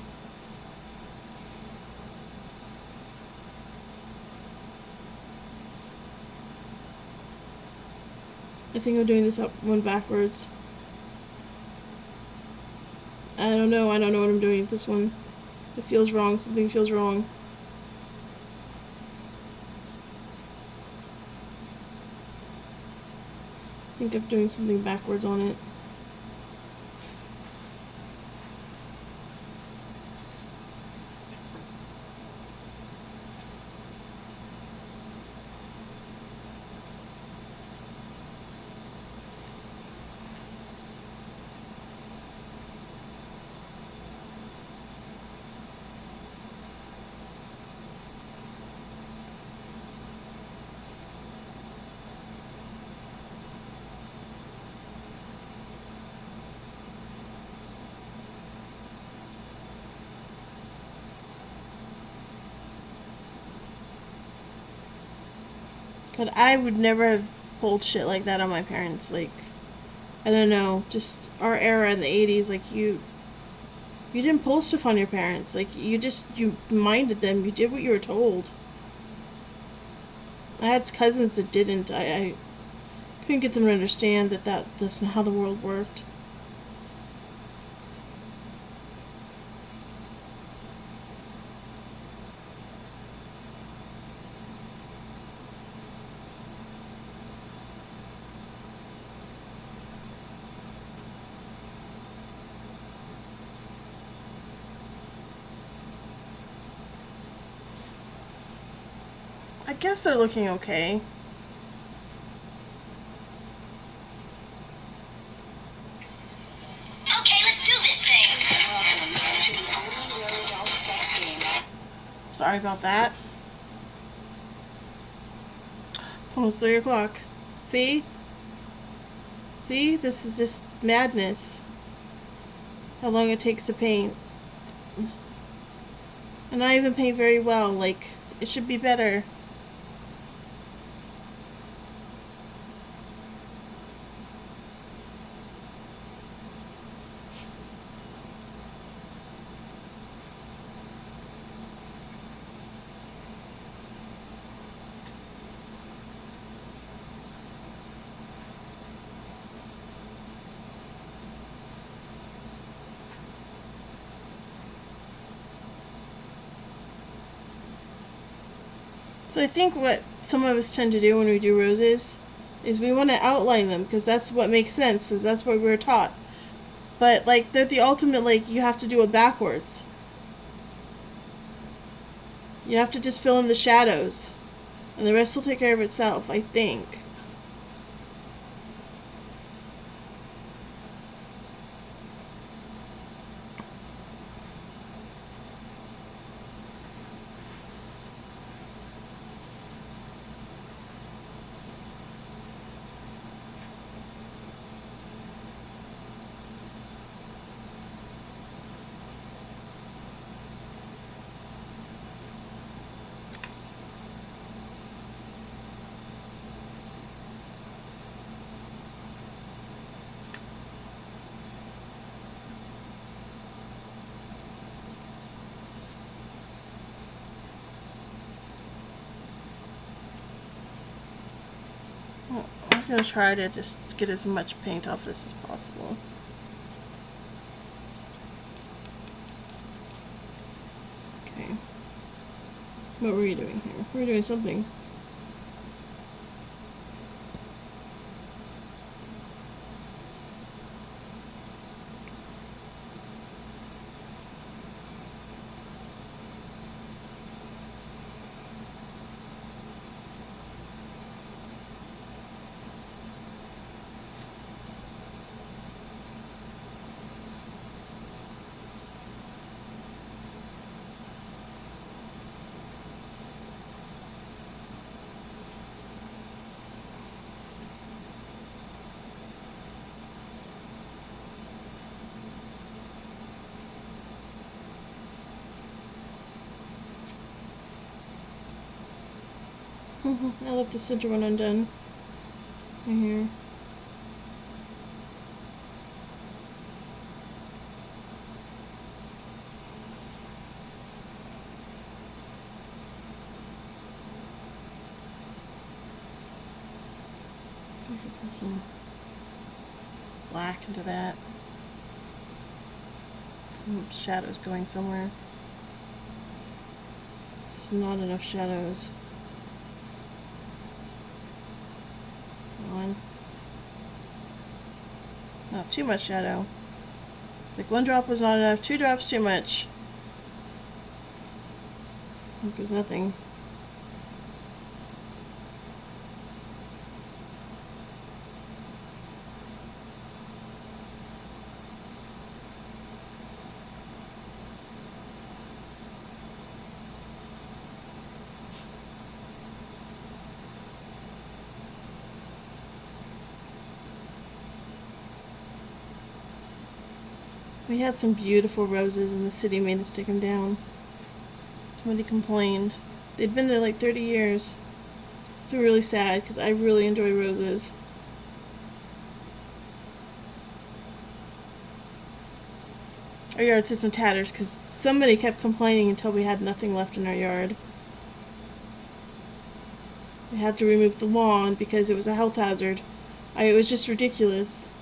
I think I'm doing this one backwards. I don't know what I'm doing with this one. It feels wrong. Something feels wrong. I think I'm doing something backwards on it. But I would never have pulled shit like that on my parents. Like, I don't know, just our era in the 80s, like, you didn't pull stuff on your parents. Like, you minded them. You did what you were told. I had cousins that didn't. I couldn't get them to understand that's not how the world worked. I guess they're looking okay. Okay, let's do this thing. Welcome to the only real adult sex game. Sorry about that. Almost 3 o'clock. See? See? This is just madness. How long it takes to paint. And I even paint very well. Like, it should be better. So I think what some of us tend to do when we do roses is we want to outline them because that's what makes sense, is that's what we were taught. But like they're the ultimate, like you have to do it backwards. You have to just fill in the shadows and the rest will take care of itself, I think. Well, I'm going to try to just get as much paint off this as possible. Okay. What were you doing here? We were doing something. I left the center one undone. Right here. Put some black into that. Some shadows going somewhere. It's not enough shadows. On. Not too much shadow. It's like 1 drop was not enough, 2 drops too much. There's nothing. We had some beautiful roses and the city made us take them down. Somebody complained. They'd been there like 30 years. It's really sad because I really enjoy roses. Our yard sits in tatters because somebody kept complaining until we had nothing left in our yard. We had to remove the lawn because it was a health hazard. It was just ridiculous.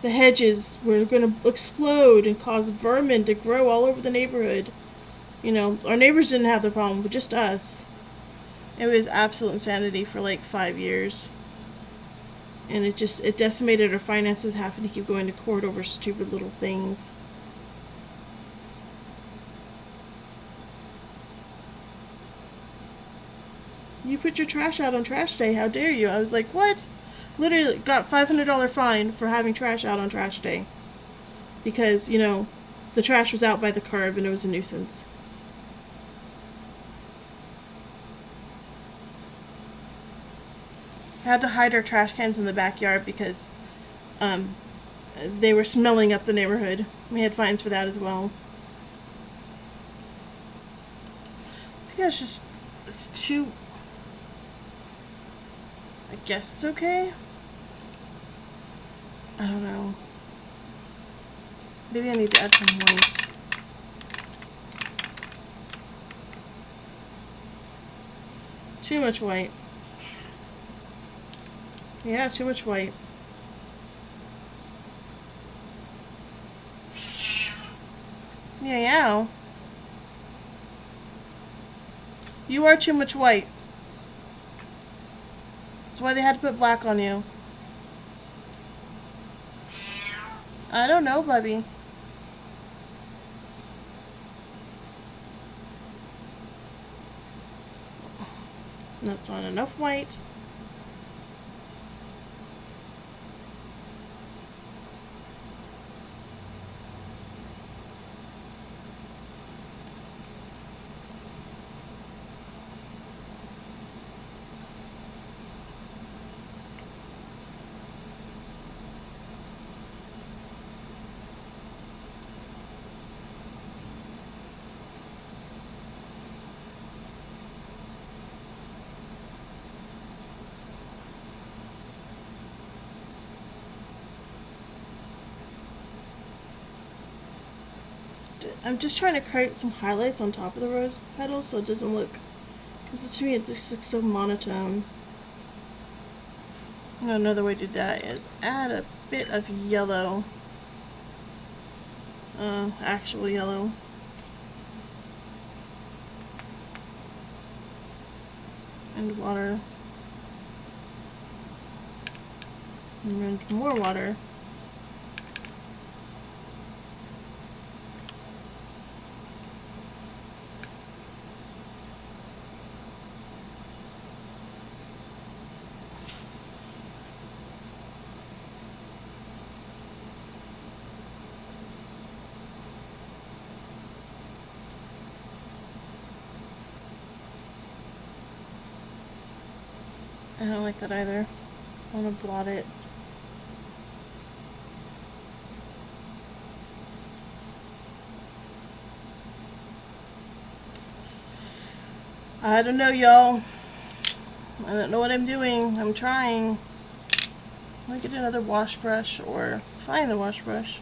The hedges were going to explode and cause vermin to grow all over the neighborhood. You know, our neighbors didn't have the problem, but just us. It was absolute insanity for like 5 years. And it decimated our finances, having to keep going to court over stupid little things. You put your trash out on trash day, how dare you? I was like, what? Literally got $500 fine for having trash out on trash day. Because, you know, the trash was out by the curb and it was a nuisance. had to hide our trash cans in the backyard because they were smelling up the neighborhood. We had fines for that as well. I think it's too, I guess it's okay. I don't know. Maybe I need to add some white. Too much white. Yeah, too much white. Yeah. You are too much white. That's why they had to put black on you. I don't know, Bubby. That's not enough white. I'm just trying to create some highlights on top of the rose petals so it doesn't look, because to me it just looks so monotone. Another way to do that is add a bit of yellow, actual yellow. And water. And more water. I don't like that either. I want to blot it. I don't know, y'all. I don't know what I'm doing. I'm trying. Let me get another wash brush or find the wash brush.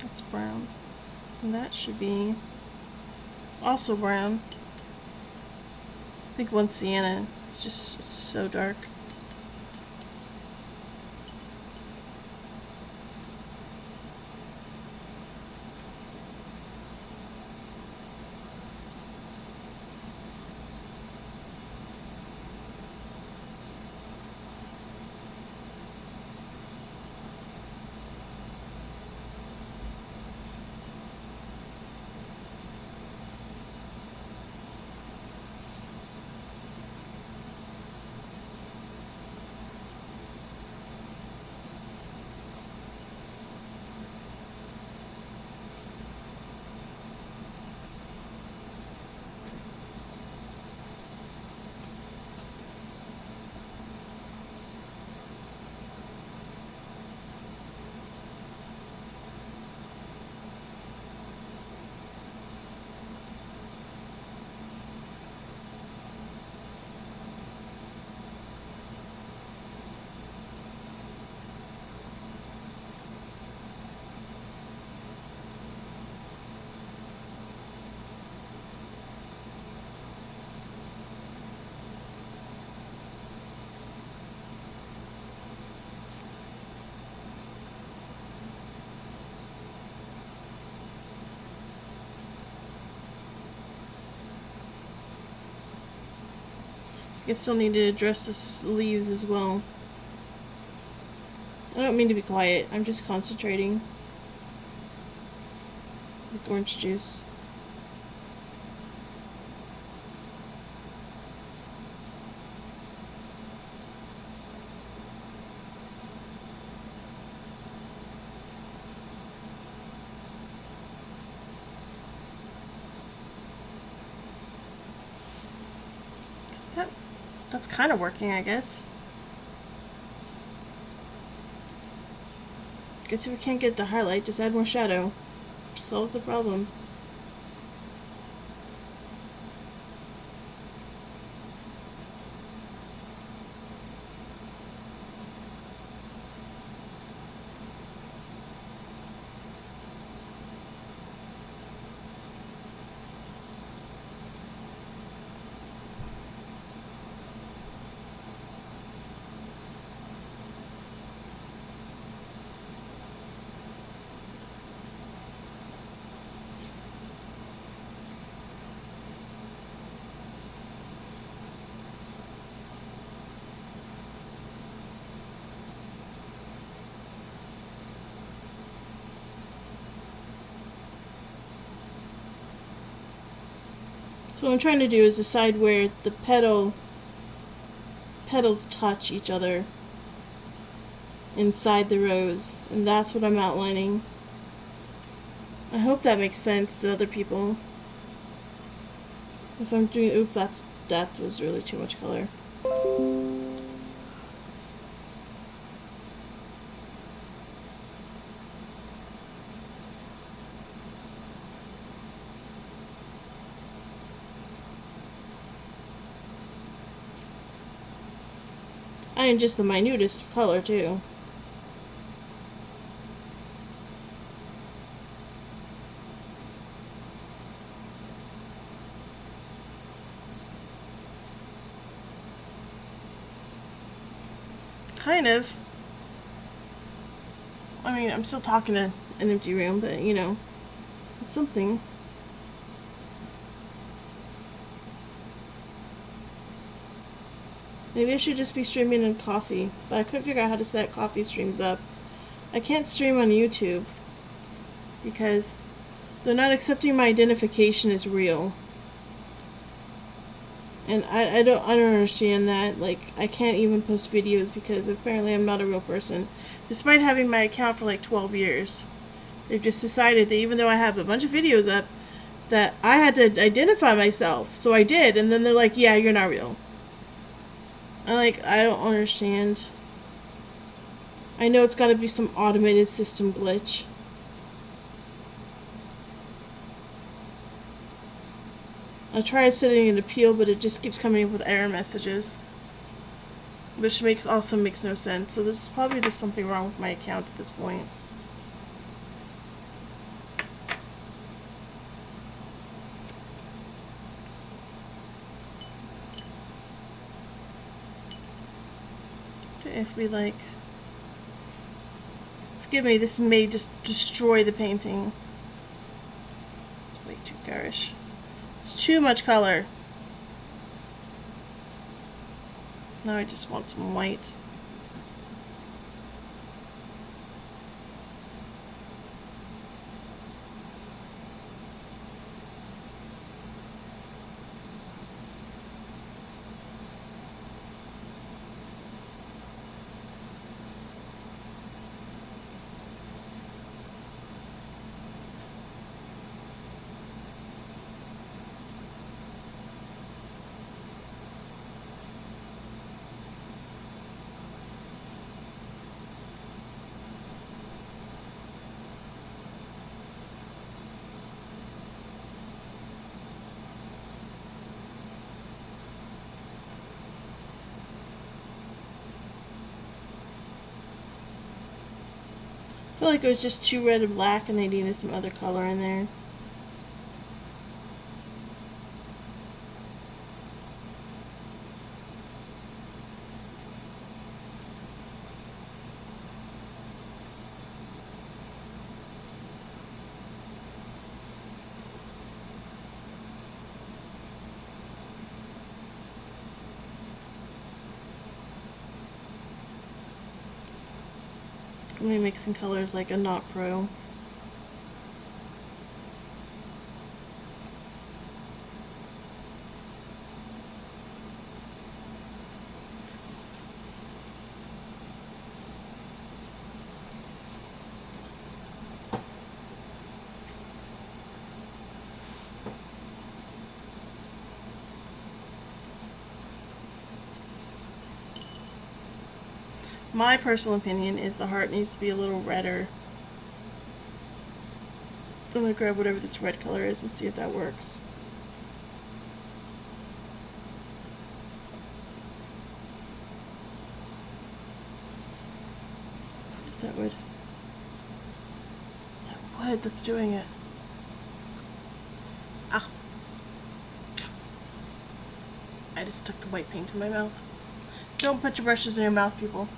That's brown. And that should be also brown. I think one sienna. It's just so dark. I still need to address the leaves as well. I don't mean to be quiet, I'm just concentrating. The orange juice. That's kind of working, I guess. Guess if we can't get the highlight, just add more shadow. Solves the problem. So what I'm trying to do is decide where the petals touch each other inside the rose, and that's what I'm outlining. I hope that makes sense to other people. If I'm doing, oop, that was really too much color. I am just the minutest of color too. Kind of. I mean, I'm still talking to an empty room, but you know, it's something. Maybe I should just be streaming in Coffee, but I couldn't figure out how to set Coffee streams up. I can't stream on YouTube because they're not accepting my identification as real. And I don't understand that. Like, I can't even post videos because apparently I'm not a real person. Despite having my account for like 12 years. They've just decided that even though I have a bunch of videos up, that I had to identify myself. So I did, and then they're like, yeah, you're not real. I don't understand. I know it's gotta be some automated system glitch. I tried setting an appeal, but it just keeps coming up with error messages. Which also makes no sense. So there's probably just something wrong with my account at this point. If we forgive me, this may just destroy the painting. It's way too garish. It's too much color. Now I just want some white. I feel like it was just too red and black and I needed some other color in there. I'm going to mix in colors like a not pro. My personal opinion is the heart needs to be a little redder. I'm going to grab whatever this red color is and see if that works. If that would. That would. That's doing it. Ah. I just stuck the white paint in my mouth. Don't put your brushes in your mouth, people.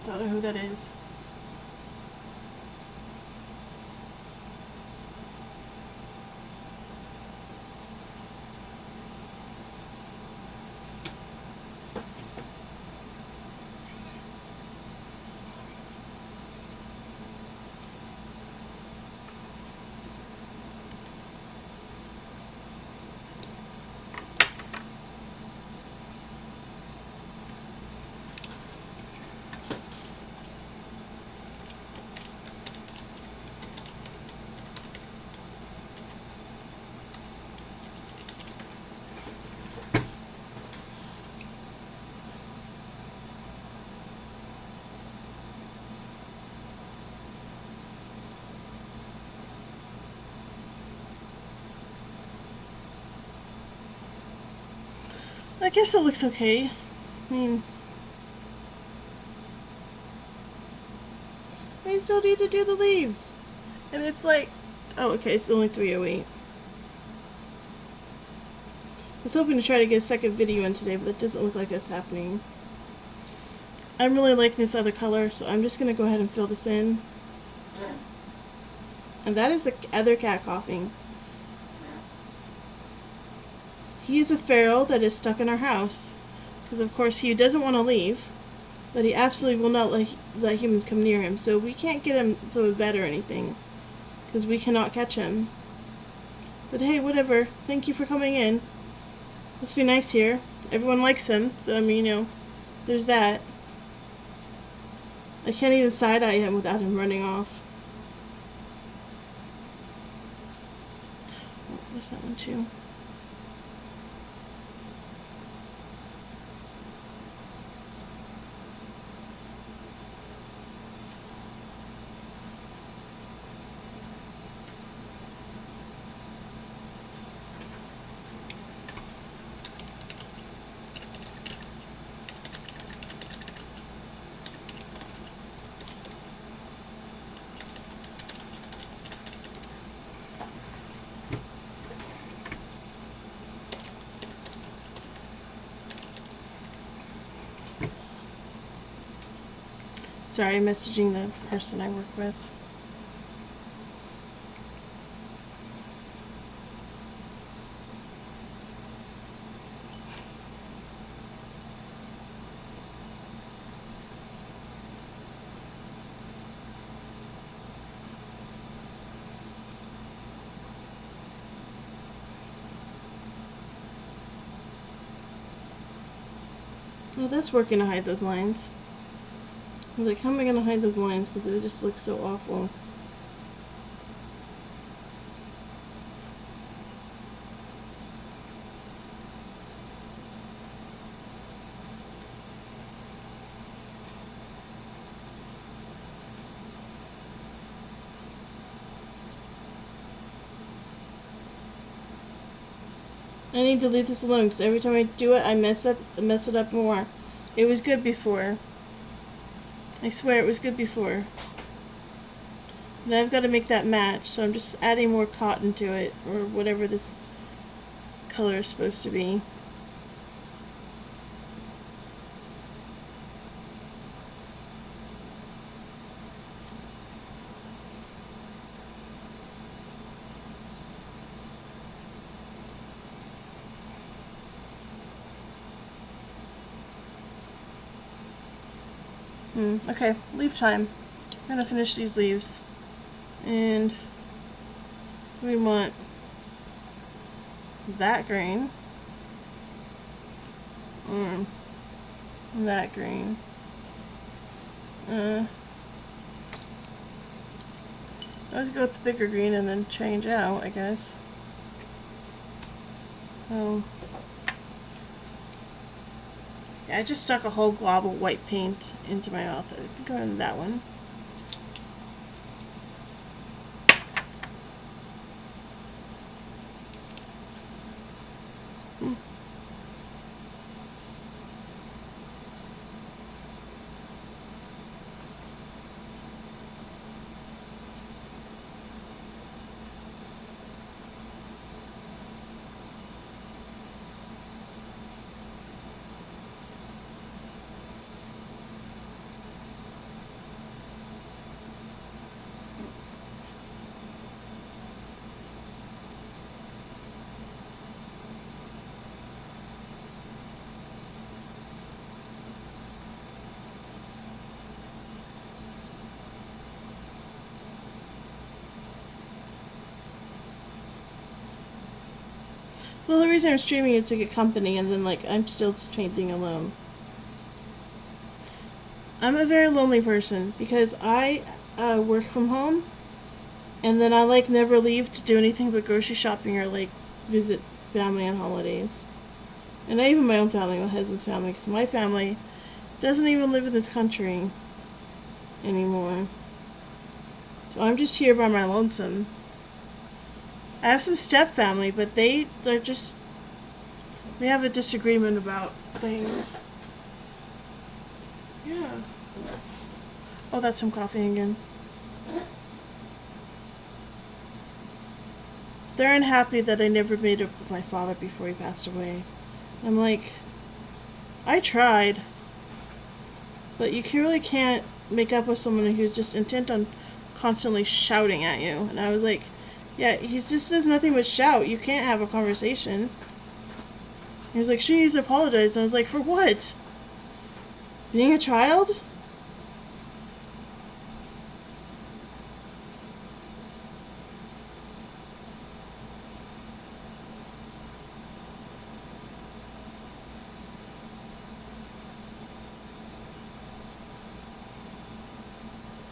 I don't know who that is. I guess it looks okay. I mean, I still need to do the leaves. And it's like, oh, okay, it's only 3:08. I was hoping to try to get a second video in today, but it doesn't look like that's happening. I'm really liking this other color, so I'm just going to go ahead and fill this in. And that is the other cat coughing. He is a feral that is stuck in our house. Because, of course, he doesn't want to leave. But he absolutely will not let humans come near him. So we can't get him to a bed or anything. Because we cannot catch him. But hey, whatever. Thank you for coming in. Must be nice here. Everyone likes him. So, I mean, you know, there's that. I can't even side-eye him without him running off. Oh, there's that one too. Sorry, I'm messaging the person I work with. Well, that's working to hide those lines. I was like, how am I going to hide those lines? Because they just look so awful. I need to leave this alone because every time I do it, I mess it up more. It was good before. I swear it was good before. Now I've got to make that match, so I'm just adding more cotton to it, or whatever this color is supposed to be. Okay, leaf time. I'm gonna finish these leaves. And we want that green. That green. Let's go with the bigger green and then change out, I guess. Yeah, I just stuck a whole glob of white paint into my mouth. I think I'm in that one. Well, the reason I'm streaming is to get company, and then, like, I'm still painting alone. I'm a very lonely person because I work from home, and then I, like, never leave to do anything but grocery shopping or, like, visit family on holidays. And not even my own family, my husband's family, because my family doesn't even live in this country anymore. So I'm just here by my lonesome. I have some step family, but we have a disagreement about things. Yeah. Oh, that's him coughing again. They're unhappy that I never made up with my father before he passed away. I'm like, I tried, but you really can't make up with someone who's just intent on constantly shouting at you. And I was like, yeah, he just does nothing but shout. You can't have a conversation. He was like, she needs to apologize. And I was like, for what? Being a child?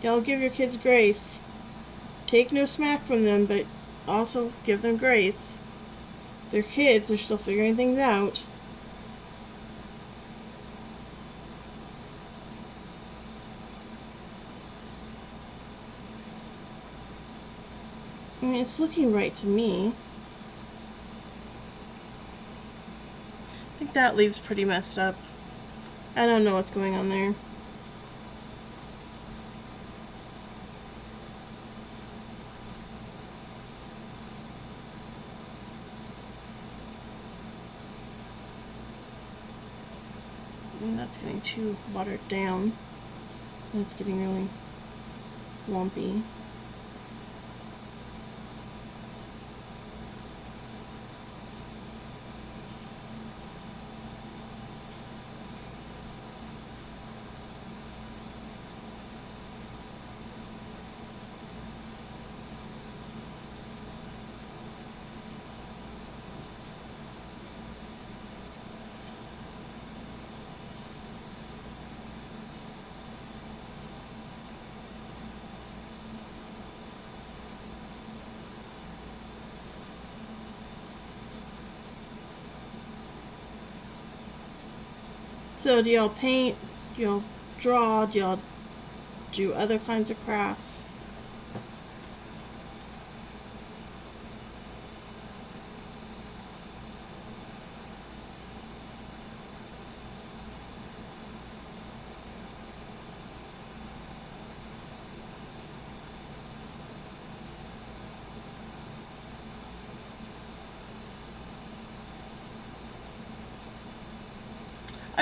Y'all give your kids grace. Take no smack from them, but also give them grace. They're kids, they're still figuring things out. I mean, it's looking right to me. I think that leaves pretty messed up. I don't know what's going on there. And that's getting too watered down. That's getting really lumpy. So do y'all paint? Do y'all draw? Do y'all do other kinds of crafts?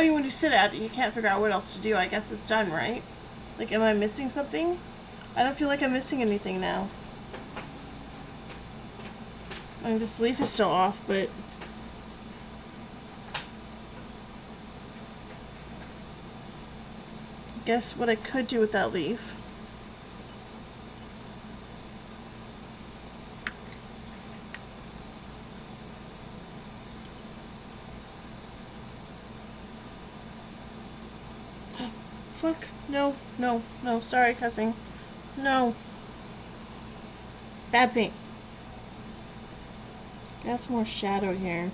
mean, when you sit at it, you can't figure out what else to do. I guess it's done, right? Like, am I missing something? I don't feel like I'm missing anything now. I mean, this leaf is still off, but... guess what I could do with that leaf. Fuck. No, no, no. Sorry, cussing. No. Bad paint. Got some more shadow here.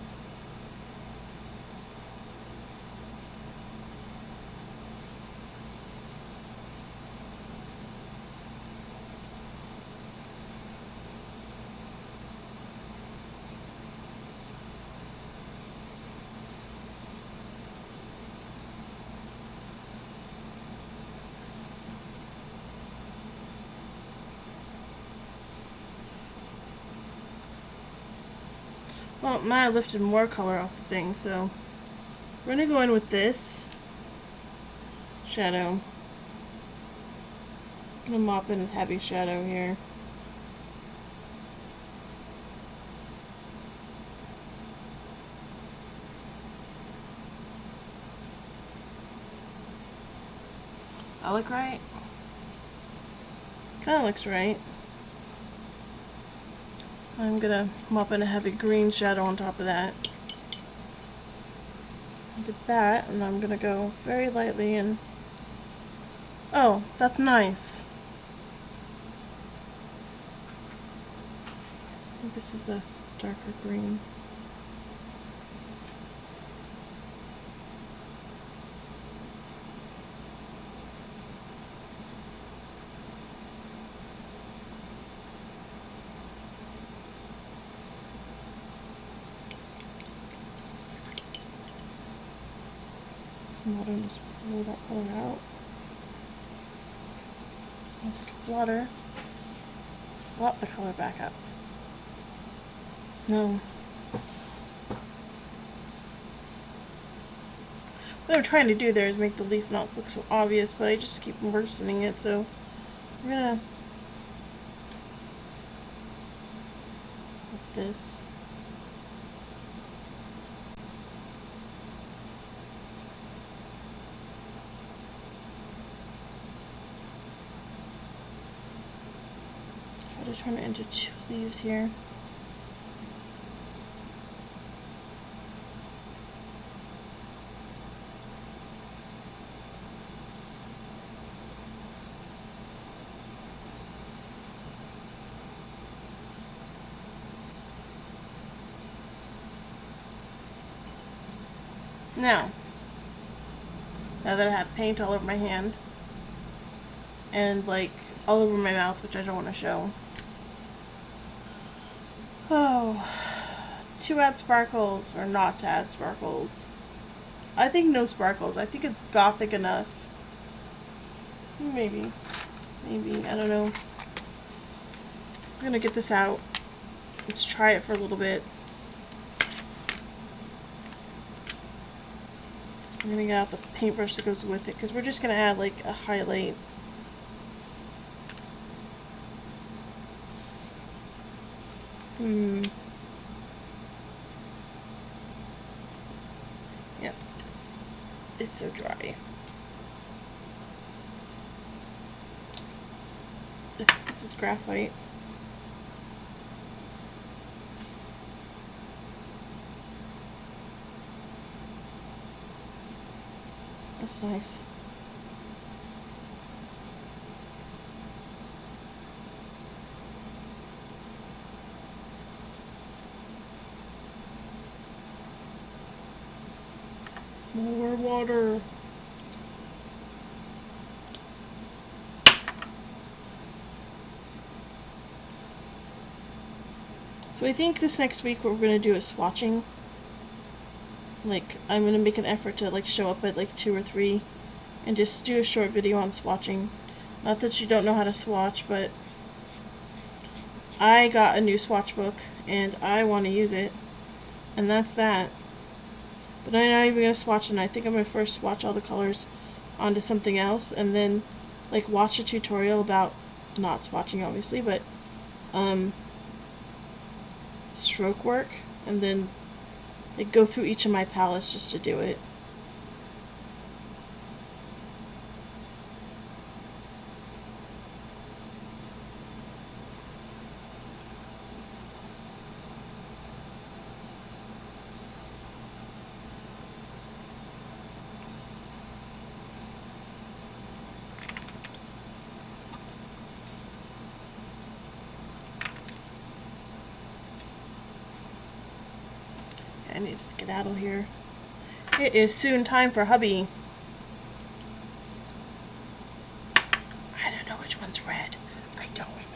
Well, I lifted more color off the thing, so we're gonna go in with this shadow. I'm gonna mop in a heavy shadow here. That look right? Kinda looks right. I'm gonna mop in a heavy green shadow on top of that. Look at that, and I'm gonna go very lightly and... oh, that's nice. I think this is the darker green. Water and just pull that color out. I'll take water, blot the color back up. No. What I'm trying to do there is make the leaf not look so obvious, but I just keep worsening it, so we're gonna... what's this? Try to turn it into 2 leaves here. Now that I have paint all over my hand and like all over my mouth, which I don't want to show. Oh, to add sparkles or not to add sparkles? I think no sparkles. I think it's gothic enough. Maybe, I don't know. I'm gonna get this out. Let's try it for a little bit. I'm gonna get out the paintbrush that goes with it because we're just gonna add like a highlight. Yep. It's so dry. This is graphite. That's nice. More water. So I think this next week what we're going to do is swatching. Like, I'm going to make an effort to like show up at like 2 or 3 and just do a short video on swatching. Not that you don't know how to swatch, but I got a new swatch book and I want to use it. And that's that. But I'm not even going to swatch it. I think I'm going to first swatch all the colors onto something else and then like watch a tutorial about, not swatching obviously, but stroke work, and then like go through each of my palettes just to do it. I need to skedaddle here. It is soon time for hubby. I don't know which one's red. I don't remember.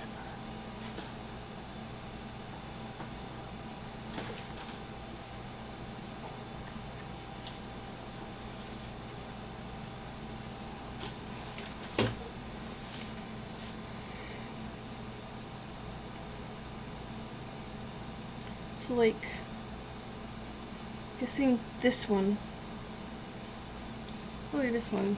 So like, guessing this one. Probably this one.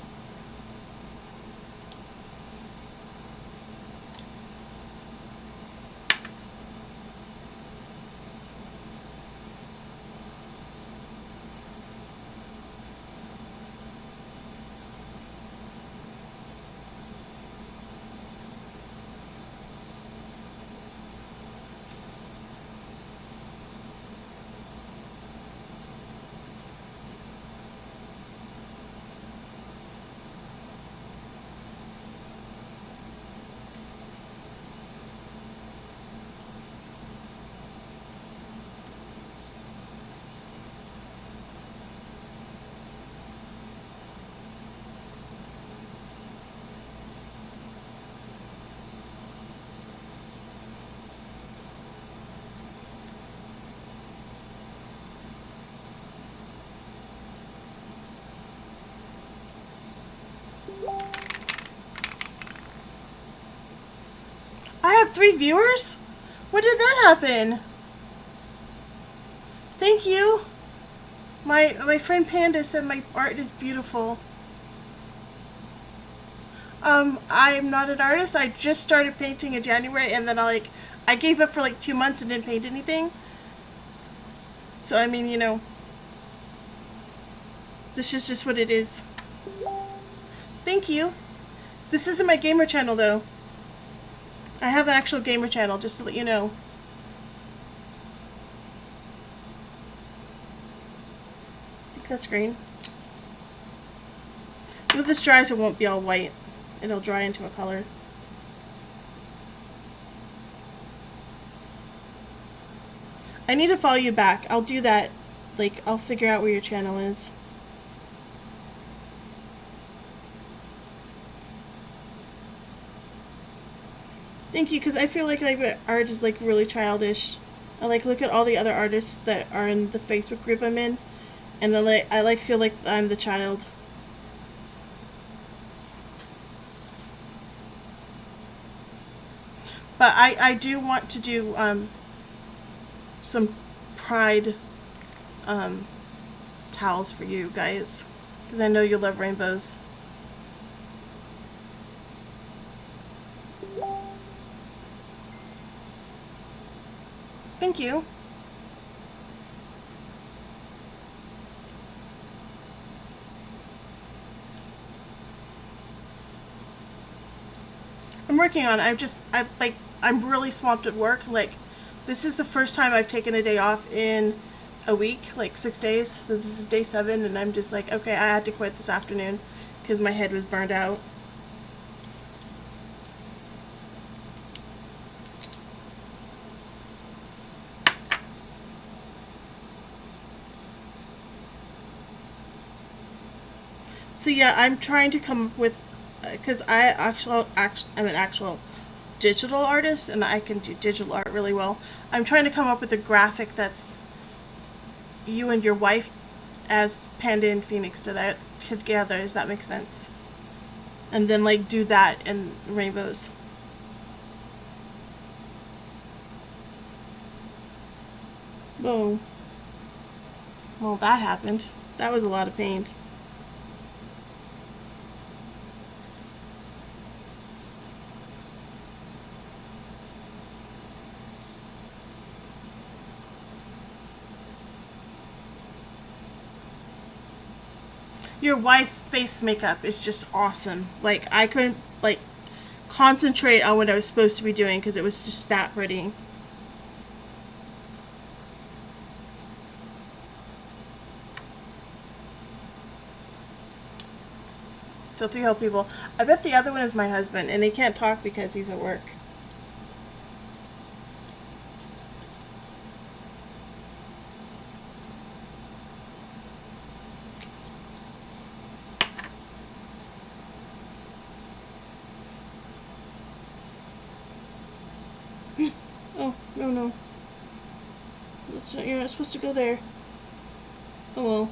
I have 3 viewers? When did that happen? Thank you. My friend Panda said my art is beautiful. I'm not an artist. I just started painting in January, and then I gave up for like 2 months and didn't paint anything. So I mean, you know, this is just what it is. Thank you. This isn't my gamer channel though. I have an actual gamer channel, just to let you know. I think that's green. When this dries, it won't be all white. It'll dry into a color. I need to follow you back. I'll do that. Like, I'll figure out where your channel is. Thank you, because I feel like my art is like really childish. I like look at all the other artists that are in the Facebook group I'm in, and then I feel like I'm the child. But I do want to do some pride towels for you guys, because I know you love rainbows. Thank you. I'm working on it. I'm really swamped at work. Like, this is the first time I've taken a day off in a week, like 6 days. So this is day 7, and I'm just like, okay, I had to quit this afternoon because my head was burned out. So yeah, I'm trying to come up with, because I'm an actual digital artist and I can do digital art really well. I'm trying to come up with a graphic that's you and your wife as Panda and Phoenix together. Does that make sense? And then like do that in rainbows. Boom. Well, that happened. That was a lot of paint. Your wife's face makeup is just awesome. Like, I couldn't, like, concentrate on what I was supposed to be doing because it was just that pretty. So 3 whole people. I bet the other one is my husband, and he can't talk because he's at work. Oh, no, no. You're not supposed to go there. Oh well.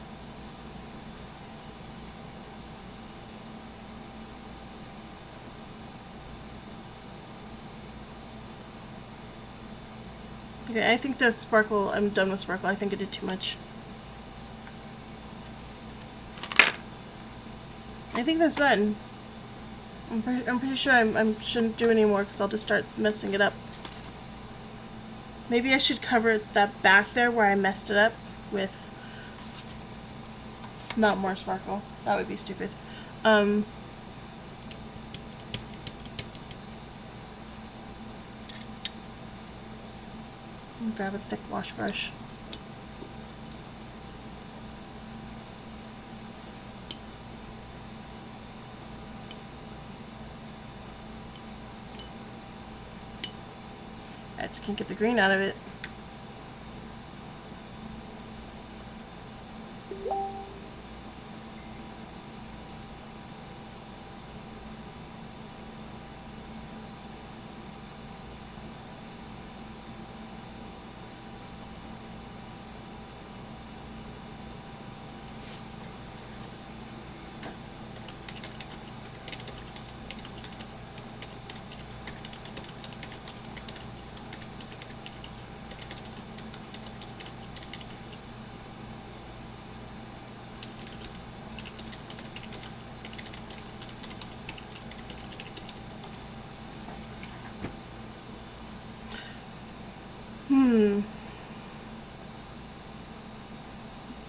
Okay, I think that sparkle, I'm done with sparkle. I think I did too much. I think that's done. I'm pretty sure I shouldn't do any more because I'll just start messing it up. Maybe I should cover that back there where I messed it up with not more sparkle. That would be stupid. Grab a thick wash brush. I just can't get the green out of it.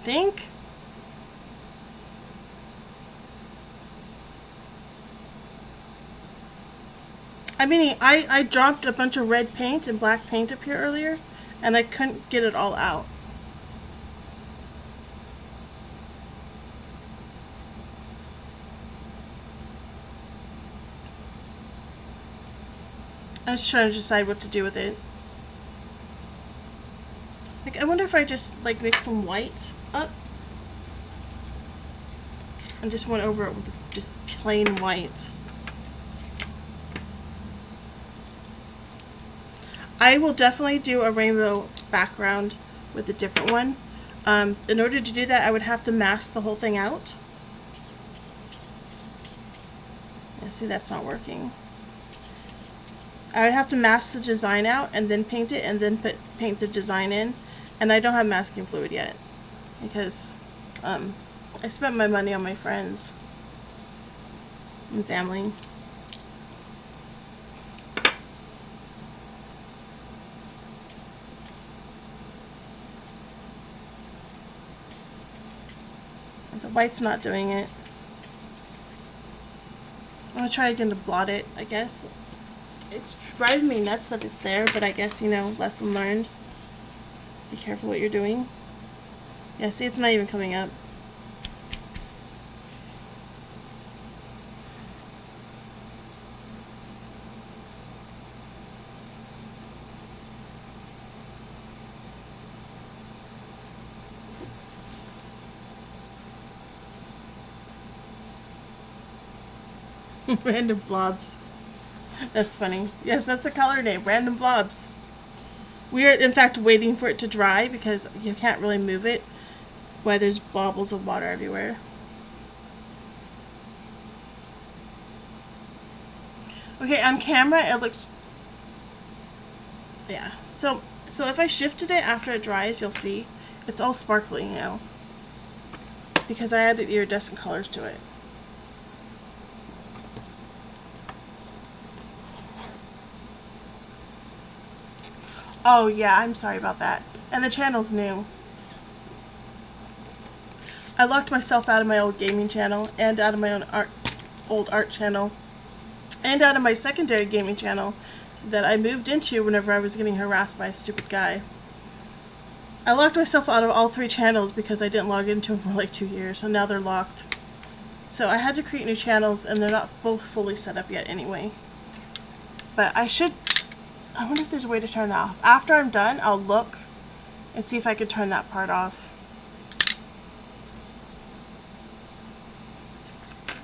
Think? I mean, I dropped a bunch of red paint and black paint up here earlier, and I couldn't get it all out. I was trying to decide what to do with it. Like, I wonder if I just, like, mix some white up and just went over it with just plain white. I will definitely do a rainbow background with a different one. In order to do that, I would have to mask the whole thing out. Yeah, see, that's not working. I would have to mask the design out and then paint it and then paint the design in. And I don't have masking fluid yet because I spent my money on my friends and family. The white's not doing it. I'm gonna try again to blot it, I guess. It's driving me nuts that it's there, but I guess, you know, lesson learned. Be careful what you're doing. Yeah, see, it's not even coming up. Random blobs. That's funny. Yes, that's a color name. Random blobs. We are, in fact, waiting for it to dry because you can't really move it while there's bubbles of water everywhere. Okay, on camera it looks... Yeah. So if I shifted it after it dries, you'll see It's all sparkly now because I added iridescent colors to it. Oh yeah, I'm sorry about that. And the channel's new. I locked myself out of my old gaming channel and out of my old art channel and out of my secondary gaming channel that I moved into whenever I was getting harassed by a stupid guy. I locked myself out of all 3 channels because I didn't log into them for like 2 years, and now they're locked. So I had to create new channels, and they're not both fully set up yet anyway. But I wonder if there's a way to turn that off. After I'm done, I'll look and see if I can turn that part off.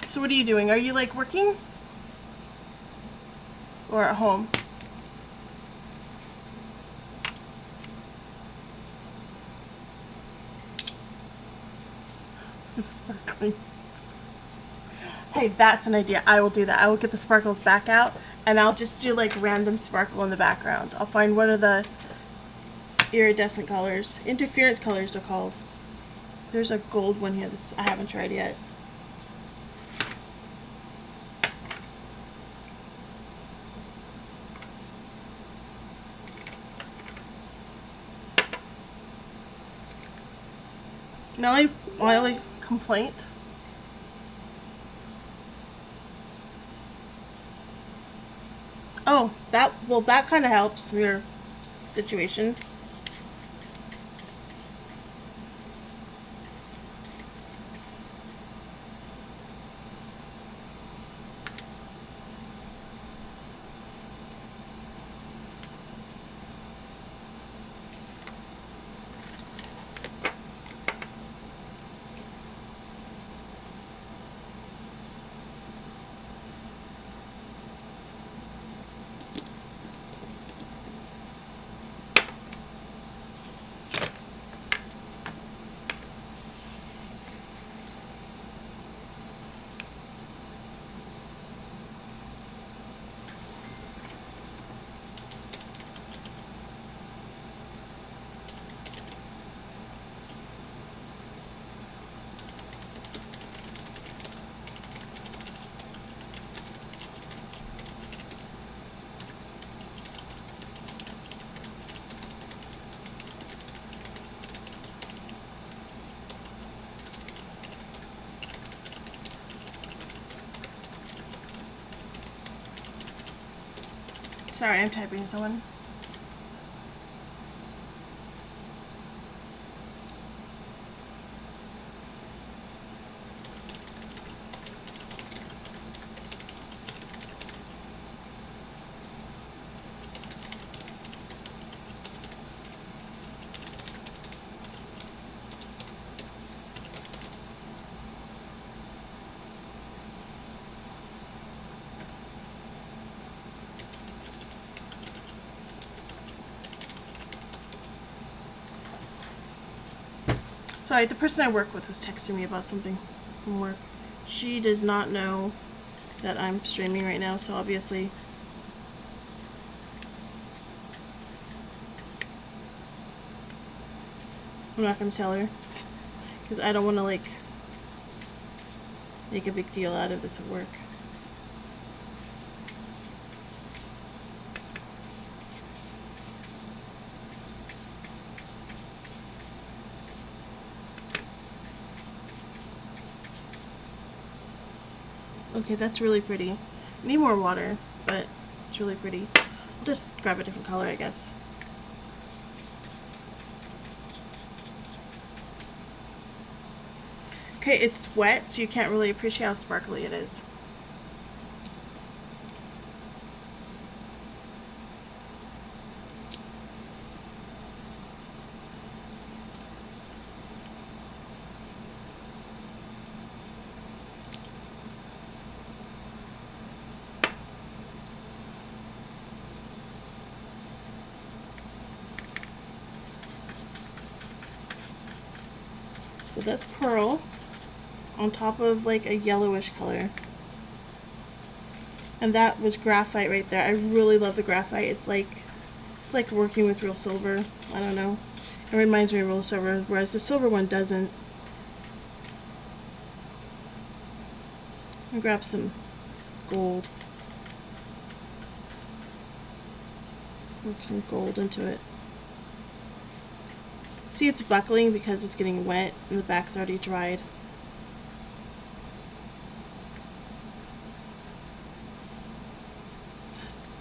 So what are you doing? Are you like working? Or at home? Sparkling. Hey, that's an idea. I will do that. I will get the sparkles back out, and I'll just do like random sparkle in the background. I'll find one of the iridescent colors. Interference colors they're called. There's a gold one here that I haven't tried yet. My only complaint that kind of helps your situation. Sorry, I'm typing someone. Sorry, the person I work with was texting me about something from work. She does not know that I'm streaming right now, so obviously I'm not going to tell her because I don't want to like make a big deal out of this at work. Okay, that's really pretty. I need more water, but it's really pretty. I'll just grab a different color, I guess. Okay, it's wet, so you can't really appreciate how sparkly it is. So that's pearl on top of like a yellowish color. And that was graphite right there. I really love the graphite. It's like working with real silver. I don't know. It reminds me of real silver, whereas the silver one doesn't. I'm gonna grab some gold. Work some gold into it. See, it's buckling because it's getting wet and the back's already dried.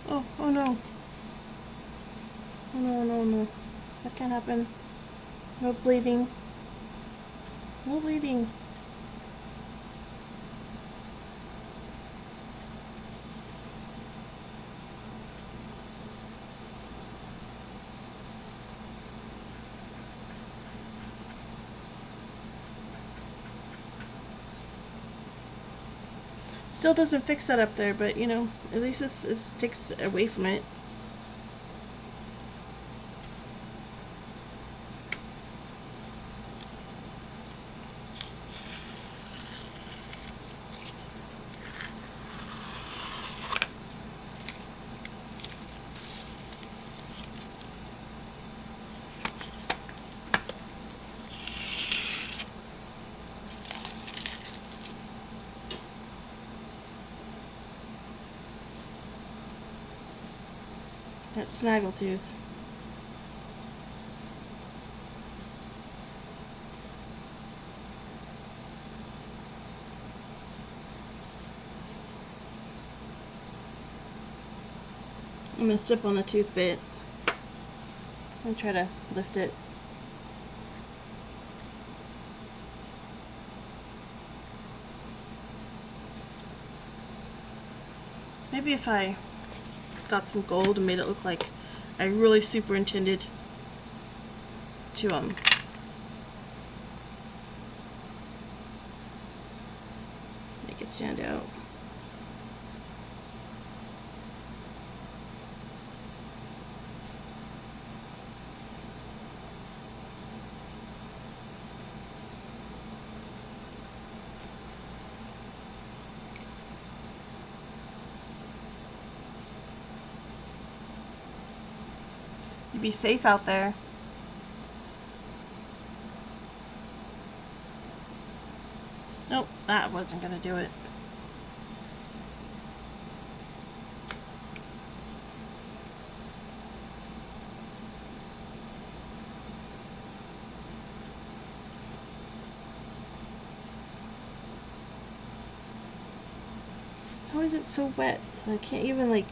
Oh no. Oh no, no, no. That can't happen. No bleeding. No bleeding. Still doesn't fix that up there, but you know, at least it takes away from it. That snaggletooth. I'm going to step on the tooth bit and try to lift it. Maybe if I got some gold and made it look like I really superintended to make it stand out. You be safe out there. Nope, that wasn't gonna do it. How is it so wet? I can't even like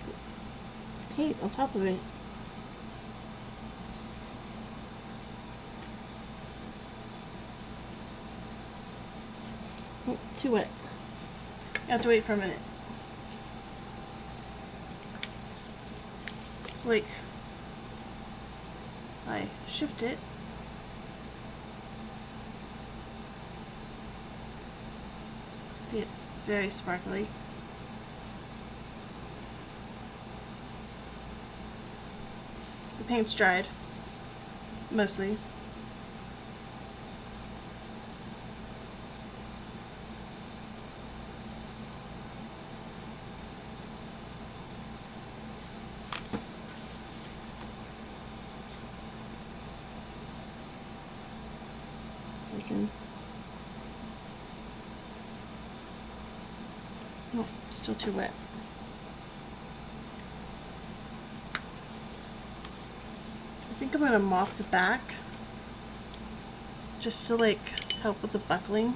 paint on top of it. Oh, too wet. You have to wait for a minute. It's like I shift it. See, it's very sparkly. The paint's dried, mostly. You can. Oh, still too wet. I think I'm going to mop the back just to like help with the buckling.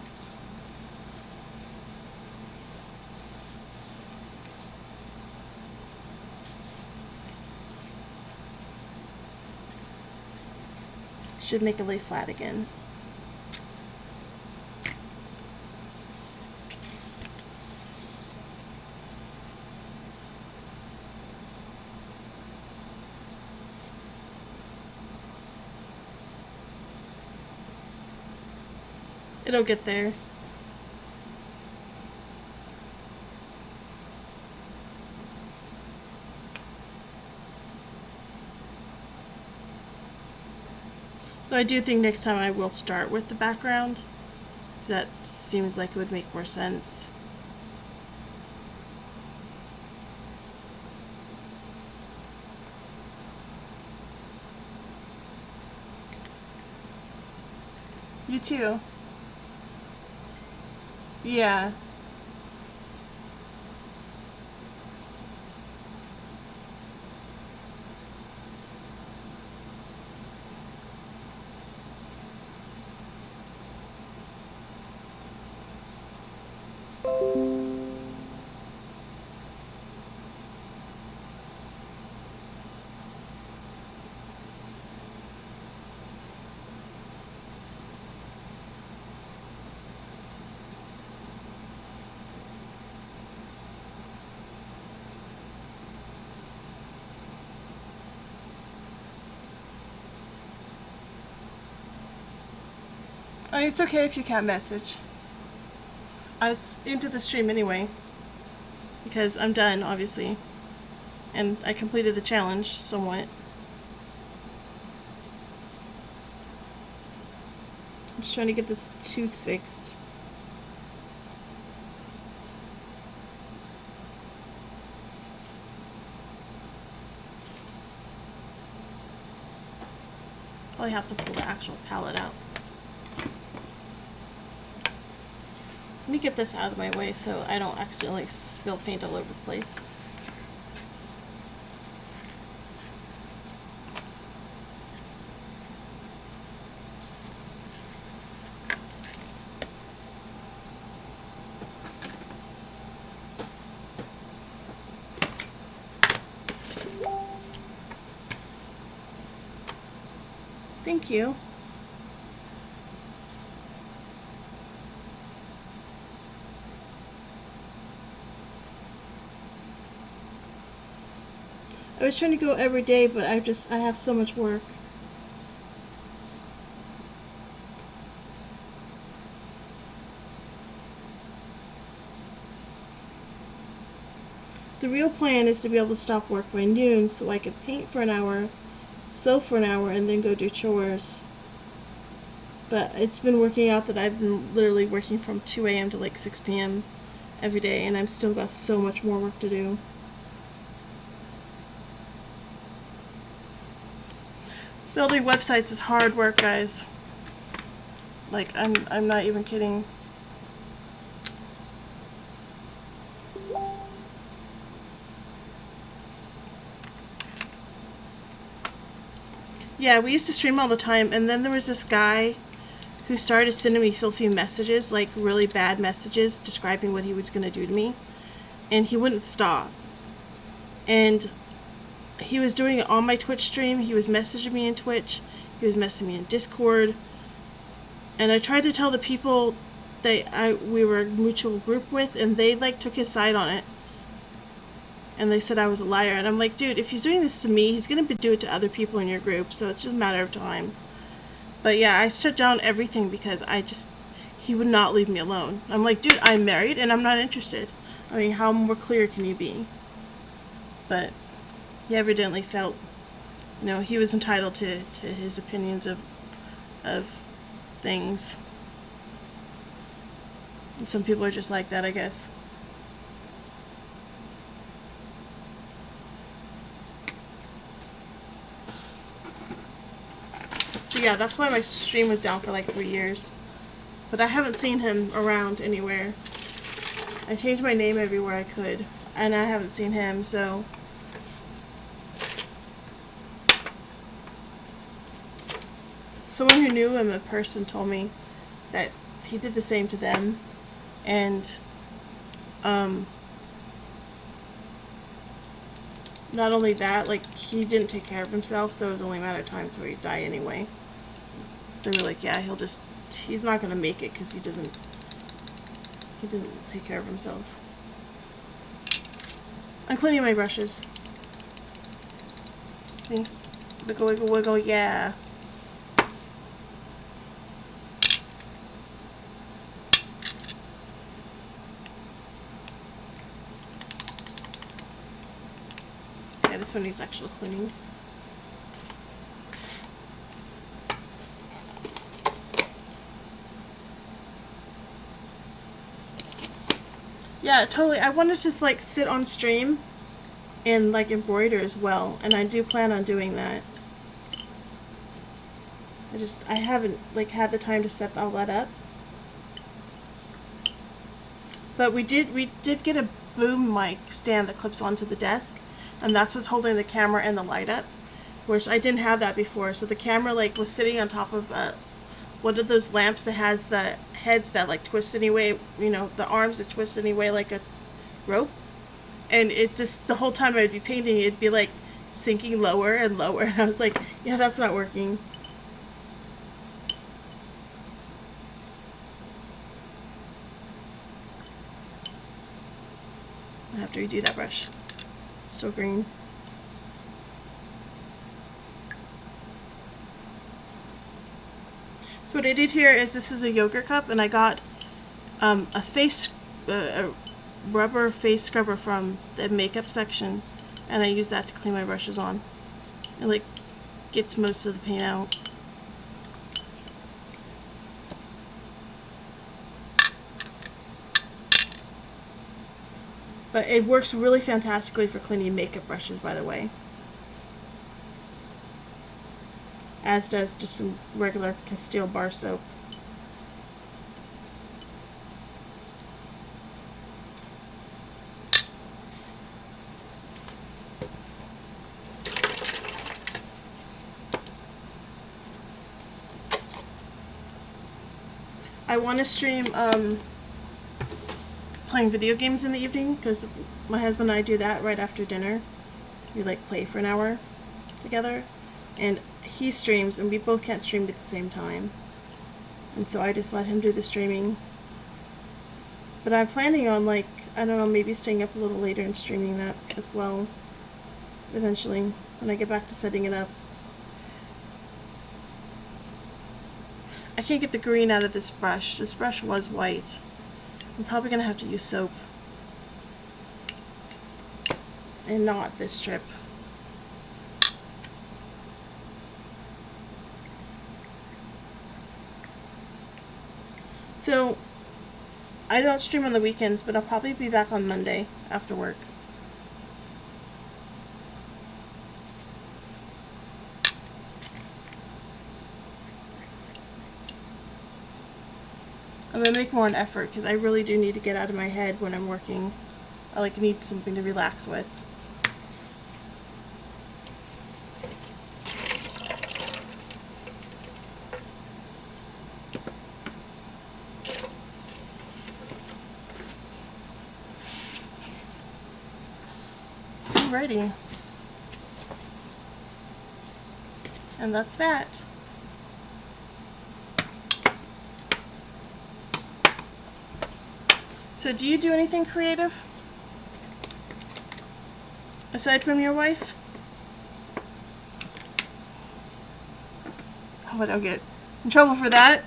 Should make it lay flat again. It'll get there. So I do think next time I will start with the background. That seems like it would make more sense. You too. Yeah. I mean, it's okay if you can't message. I was into the stream anyway, because I'm done, obviously. And I completed the challenge, somewhat. I'm just trying to get this tooth fixed. Probably have to pull the actual palette out. Let me get this out of my way so I don't accidentally spill paint all over the place. Thank you. I was trying to go every day, but I have so much work. The real plan is to be able to stop work by noon so I could paint for an hour, sew for an hour, and then go do chores. But it's been working out that I've been literally working from 2 a.m. to like 6 p.m. every day, and I've still got so much more work to do. Building websites is hard work, guys. Like, I'm not even kidding. Yeah, we used to stream all the time, and then there was this guy who started sending me filthy messages, like really bad messages describing what he was going to do to me, and he wouldn't stop. And he was doing it on my Twitch stream. He was messaging me in Twitch. He was messaging me in Discord. And I tried to tell the people that we were a mutual group with, and they like took his side on it. And they said I was a liar. And I'm like, dude, if he's doing this to me, he's going to do it to other people in your group. So it's just a matter of time. But yeah, I shut down everything because he would not leave me alone. I'm like, dude, I'm married and I'm not interested. I mean, how more clear can you be? But he evidently felt, he was entitled to his opinions of things. And some people are just like that, I guess. So yeah, that's why my stream was down for like 3 years. But I haven't seen him around anywhere. I changed my name everywhere I could, and I haven't seen him, so... Someone who knew him in person told me that he did the same to them, and not only that, like, he didn't take care of himself, so it was only a matter of times where he'd die anyway. They were like, yeah, he's not gonna make it because he didn't take care of himself. I'm cleaning my brushes. See? Wiggle, wiggle, wiggle, yeah. Yeah, this one needs actual cleaning. Yeah, totally. I wanted to like sit on stream and like embroider as well, and I do plan on doing that. I haven't like had the time to set all that up. But we did get a boom mic stand that clips onto the desk, and that's what's holding the camera and the light up, which I didn't have that before. So the camera like was sitting on top of one of those lamps that has the heads that like twist anyway, you know, the arms that twist anyway like a rope. And it just, the whole time I'd be painting, it'd be like sinking lower and lower. And I was like, yeah, that's not working. I have to redo that brush. It's still green. So what I did here is, this is a yogurt cup, and I got a rubber face scrubber from the makeup section, and I use that to clean my brushes on. It like gets most of the paint out. But it works really fantastically for cleaning makeup brushes, by the way. As does just some regular Castile bar soap. I want to stream playing video games in the evening, because my husband and I do that right after dinner. We like play for an hour together, and he streams, and we both can't stream at the same time, and so I just let him do the streaming. But I'm planning on, like, I don't know, maybe staying up a little later and streaming that as well eventually when I get back to setting it up. I can't get the green out of this brush. This brush was white. I'm probably going to have to use soap and not this strip. So I don't stream on the weekends, but I'll probably be back on Monday after work. I'm going to make more an effort, because I really do need to get out of my head when I'm working. I like need something to relax with. Alrighty. And that's that. So do you do anything creative aside from your wife? I hope I don't get in trouble for that.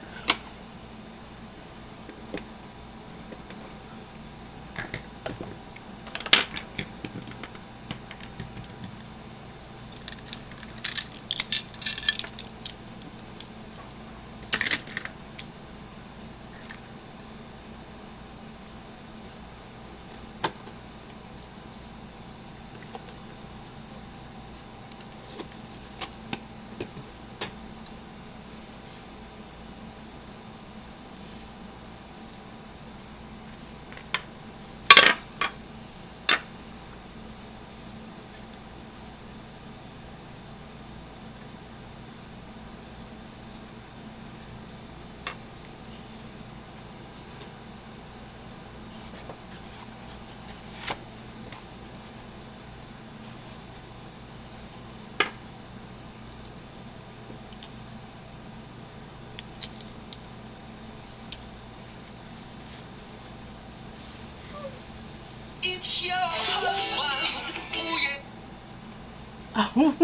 It's your husband. Oh, yeah.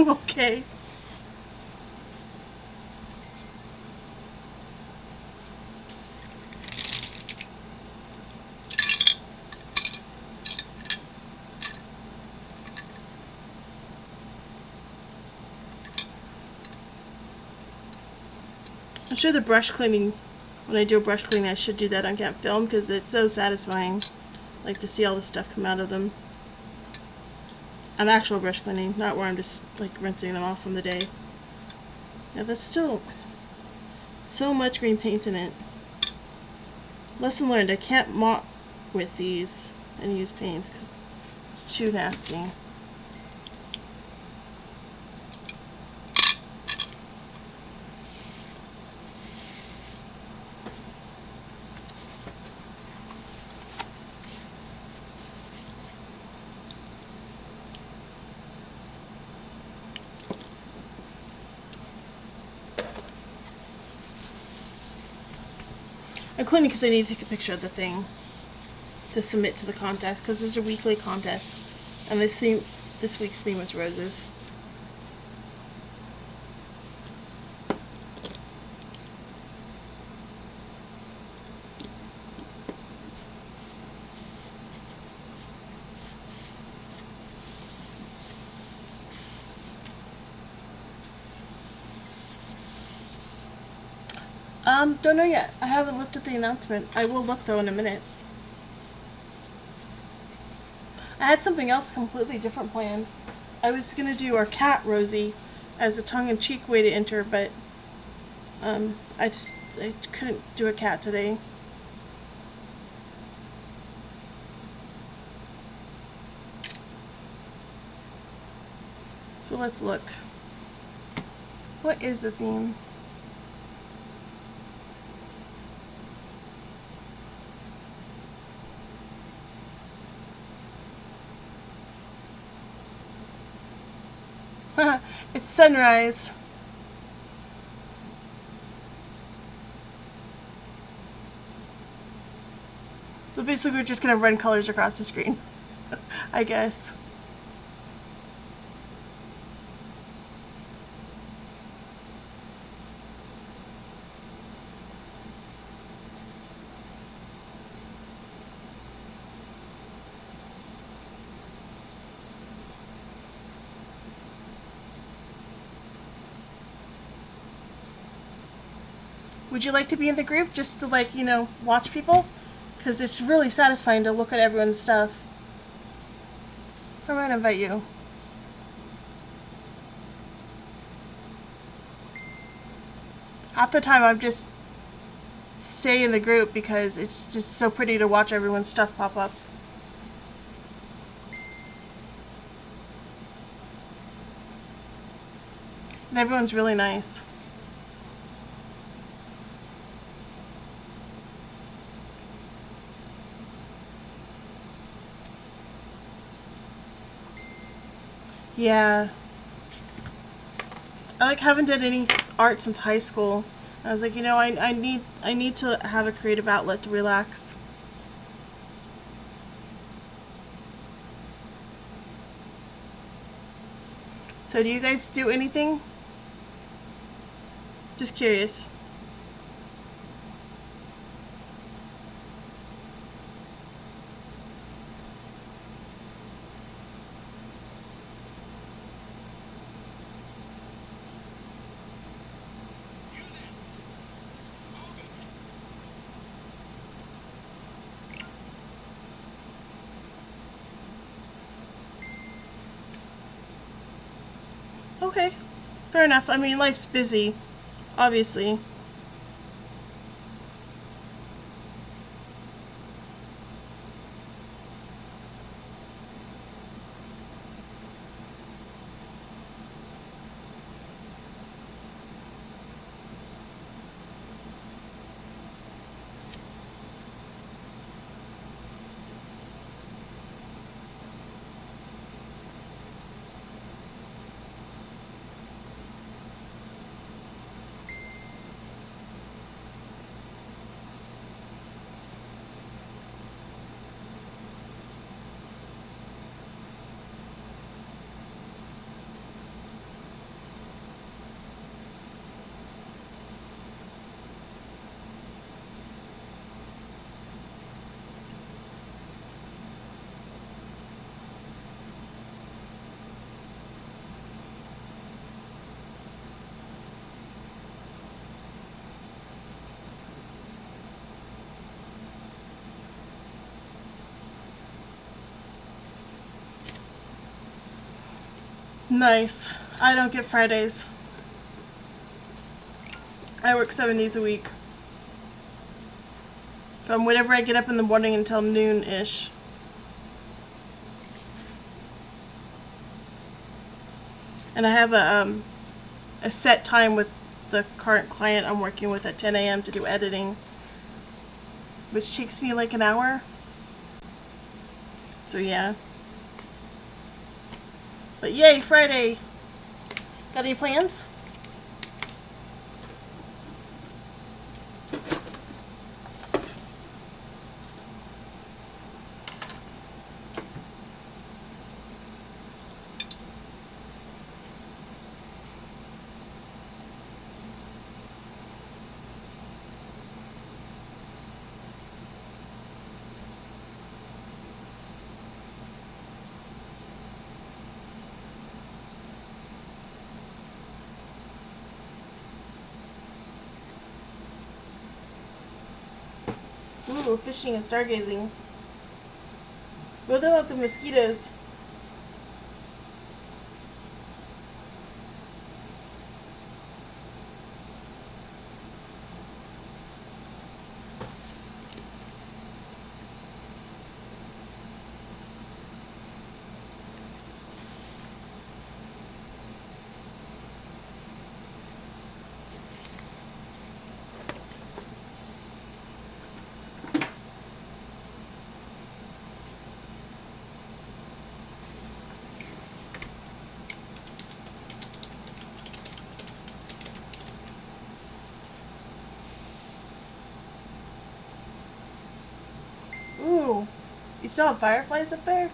Oh, okay. I'm sure the brush cleaning, when I do a brush cleaning, I should do that on camp film, because it's so satisfying, like, to see all the stuff come out of them. An actual brush cleaning, not where I'm just like rinsing them off from the day. Yeah, that's still So much green paint in it. Lesson learned, I can't mop with these and use paints because it's too nasty. I'm cleaning because I need to take a picture of the thing to submit to the contest because there's a weekly contest, and this week's theme was roses. Don't know yet. I haven't looked at the announcement. I will look though in a minute. I had something else completely different planned. I was gonna do our cat Rosie as a tongue-in-cheek way to enter, but I couldn't do a cat today. So let's look. What is the theme? It's sunrise. So basically we're just going to run colors across the screen, I guess. Would you like to be in the group just to, like, you know, watch people? Because it's really satisfying to look at everyone's stuff. I might invite you. Half the time I'm just stay in the group because it's just so pretty to watch everyone's stuff pop up. And everyone's really nice. Yeah. I haven't done any art since high school. I was like, you know, I need to have a creative outlet to relax. So do you guys do anything? Just curious. Okay, fair enough. I mean, life's busy, obviously. Nice. I don't get Fridays. I work 7 days a week. From whenever I get up in the morning until noon-ish. And I have a set time with the current client I'm working with at 10 a.m. to do editing, which takes me like an hour. So yeah. But yay, Friday! Got any plans? Ooh, fishing and stargazing. What about the mosquitoes? Ooh, you still have fireflies up there?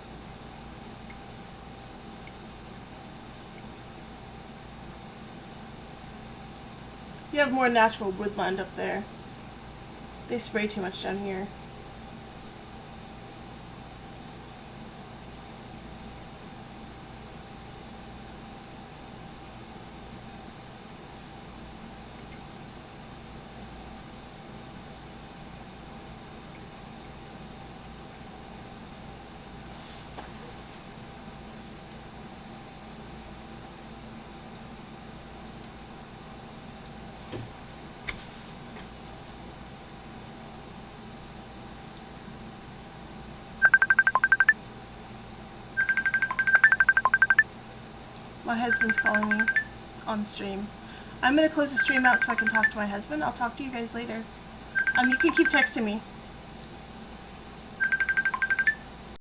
You have more natural woodland up there. They spray too much down here. My husband's calling me on stream. I'm going to close the stream out so I can talk to my husband. I'll talk to you guys later. You can keep texting me.